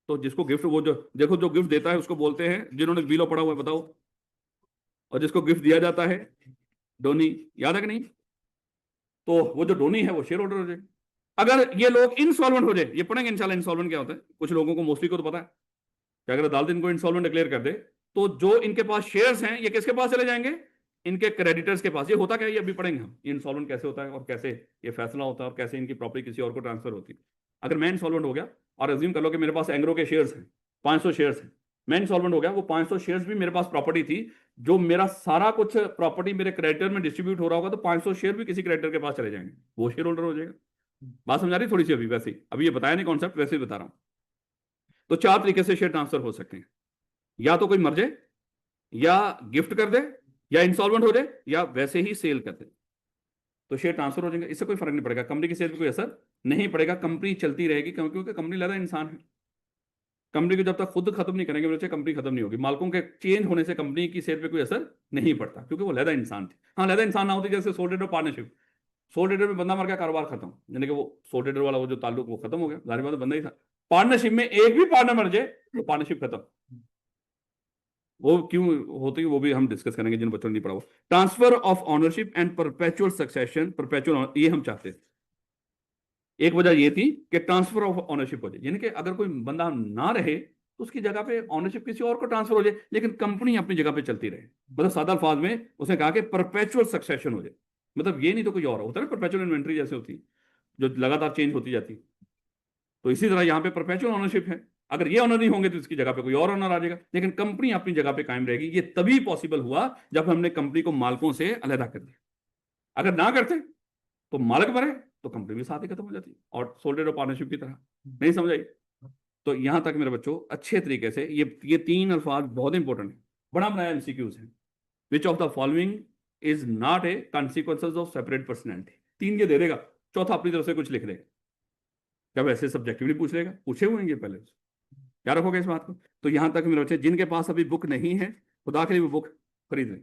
तो जिसको गिफ्ट, वो जो देखो जो गिफ्ट देता है उसको बोलते हैं, जिन्होंने बीलो पढ़ा हुआ है बताओ, और जिसको गिफ्ट दिया जाता है डोनी, याद है कि नहीं? तो वो जो डोनी है वो शेयर होल्डर हो जाए। अगर ये लोग इंसॉल्वेंट हो जाए, ये पढ़ेंगे इंशाल्लाह इंसॉल्वेंट क्या होता है, कुछ लोगों को मोस्टली को तो पता है कि अगर अदालत इनको इंसॉल्वेंट डिक्लेयर कर दे तो जो इनके पास शेयर्स हैं ये किसके पास चले जाएंगे? इनके क्रेडिटर्स के पास। ये होता क्या है ये अभी पढ़ेंगे हम, ये इंसॉल्वेंट कैसे होता है और कैसे ये फैसला होता है और कैसे इनकी प्रॉपर्टी किसी और को ट्रांसफर होती है। अगर मैं इंसॉल्वेंट हो गया और अज्यूम कर लो कि मेरे पास एंग्रो के शेयर्स हैं, 500 शेयर्स हैं, मैं इंसॉल्वेंट हो गया, वो 500 शेयर्स भी मेरे पास प्रॉपर्टी थी, जो मेरा सारा कुछ प्रॉपर्टी मेरे क्रेडिटर में डिस्ट्रीब्यूट हो रहा होगा, तो 500 शेयर भी किसी क्रेडिटर के पास चले जाएंगे, वो शेयर होल्डर हो जाएगा। बात समझा रही थोड़ी सी? अभी वैसे ही, अभी ये बताया नहीं कॉन्सेप्ट, वैसे ही बता रहा हूं। तो चार तरीके से शेयर ट्रांसफर हो सकते हैं, या तो कोई मर जाए, या गिफ्ट कर दे, या इंसॉल्वेंट हो जाए, या वैसे ही सेल कर दे, तो शेयर ट्रांसफर हो जाएंगे। इससे कोई फर्क नहीं पड़ेगा, कंपनी की सेल पर कोई असर नहीं पड़ेगा, कंपनी चलती रहेगी, क्योंकि कंपनी ज्यादा इंसान है। कंपनी को जब तक खुद खत्म नहीं करेंगे बच्चे, कंपनी खत्म नहीं होगी। मालिकों के चेंज होने से कंपनी की सेल पे कोई असर नहीं पड़ता, क्योंकि वो लहदा इंसान थे। हाँ, लहदा इंसान ना होती जैसे soul trader partnership, soul trader में बंदा मर गया, कारोबार खत्म, यानी कि वो सोल ट्रेडर वाला वो जो ताल्लुक वो खत्म हो गया, जाहिर बात है बंदा ही था। पार्टनरशिप में एक भी पार्टनर मर जाए तो पार्टनरशिप खत्म। वो क्यों होती है वो भी हम डिस्कस करेंगे, जिन बच्चों ने नहीं पढ़ा वो। Transfer of ownership and perpetual succession, perpetual ये हम चाहते थे। एक वजह ये थी कि ट्रांसफर ऑफ ऑनरशिप हो जाए, यानी कि अगर कोई बंदा ना रहे तो उसकी जगह पे ऑनरशिप किसी और को ट्रांसफर हो जाए, लेकिन कंपनी अपनी जगह पे चलती रहे। मतलब सादा अल्फाज में उसने कहा कि परपेचुअल सक्सेशन हो जाए, मतलब ये नहीं तो कोई और होता है ना, परपेचुअल इन्वेंट्री जैसे होती है जो लगातार चेंज होती जाती है, तो इसी तरह यहाँ पे परपेचुअल ऑनरशिप है। अगर ये ऑनर नहीं होंगे तो इसकी जगह पे कोई और ऑनर आ जाएगा, लेकिन कंपनी अपनी जगह पे कायम रहेगी। ये तभी पॉसिबल हुआ जब हमने कंपनी को मालिकों से अलहदा कर दिया। अगर ना करते तो मालिक मरे तो कंपनी भी साथ ही खत्म हो जाती, और सोल्डेड और पार्टनरशिप की तरह। नहीं समझ आई? तो यहां तक मेरे बच्चों अच्छे तरीके से ये तीन अल्फाज बहुत इंपॉर्टेंट है, बड़ा बनाया एमसीक्यूज है। विच of the following is not a consequences of separate personality, तीन ये दे देगा, चौथा अपनी तरफ से कुछ लिख देगा। क्या वैसे सब्जेक्टिवली पूछ लेगा? पूछे हुए हैं पहले, क्या रखोगे इस बात को? तो यहां तक मेरे बच्चे जिनके पास अभी बुक नहीं है, खुदा के लिए वो बुक खरीद लें।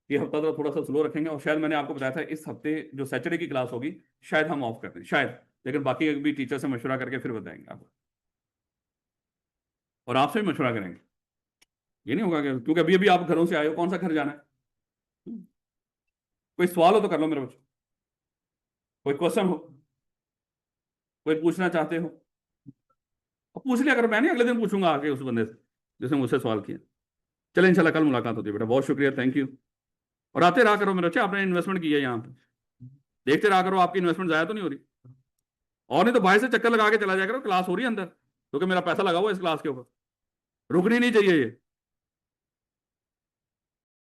ये हफ्ता तो थोड़ा सा स्लो रखेंगे, और शायद मैंने आपको बताया था इस हफ्ते जो सैटरडे की क्लास होगी शायद हम ऑफ कर दें, शायद, लेकिन बाकी भी टीचर से मशवरा करके फिर बताएंगे आपको, और आपसे भी मशवरा करेंगे। ये नहीं होगा कि क्योंकि अभी अभी आप घरों से आए हो, कौन सा घर जाना है? कोई सवाल हो तो कर लो मेरे बच्चे, कोई क्वेश्चन हो, कोई पूछना चाहते हो, और पूछ लिया अगर, मैं नहीं अगले दिन पूछूंगा आके उस बंदे से जिसने मुझसे सवाल किया। चले इंशाल्लाह कल मुलाकात होती है बेटा, बहुत शुक्रिया, थैंक यू। और आते रहा करो मेरे बच्चे, आपने इन्वेस्टमेंट किया यहाँ पे। देखते रहा करो, आपकी इन्वेस्टमेंट जाया तो नहीं हो रही। और नहीं तो बाहर से चक्कर लगा के चला जाया करो, क्लास हो रही है अंदर, क्योंकि मेरा पैसा लगा हुआ है इस क्लास के ऊपर, रुकनी नहीं चाहिए ये।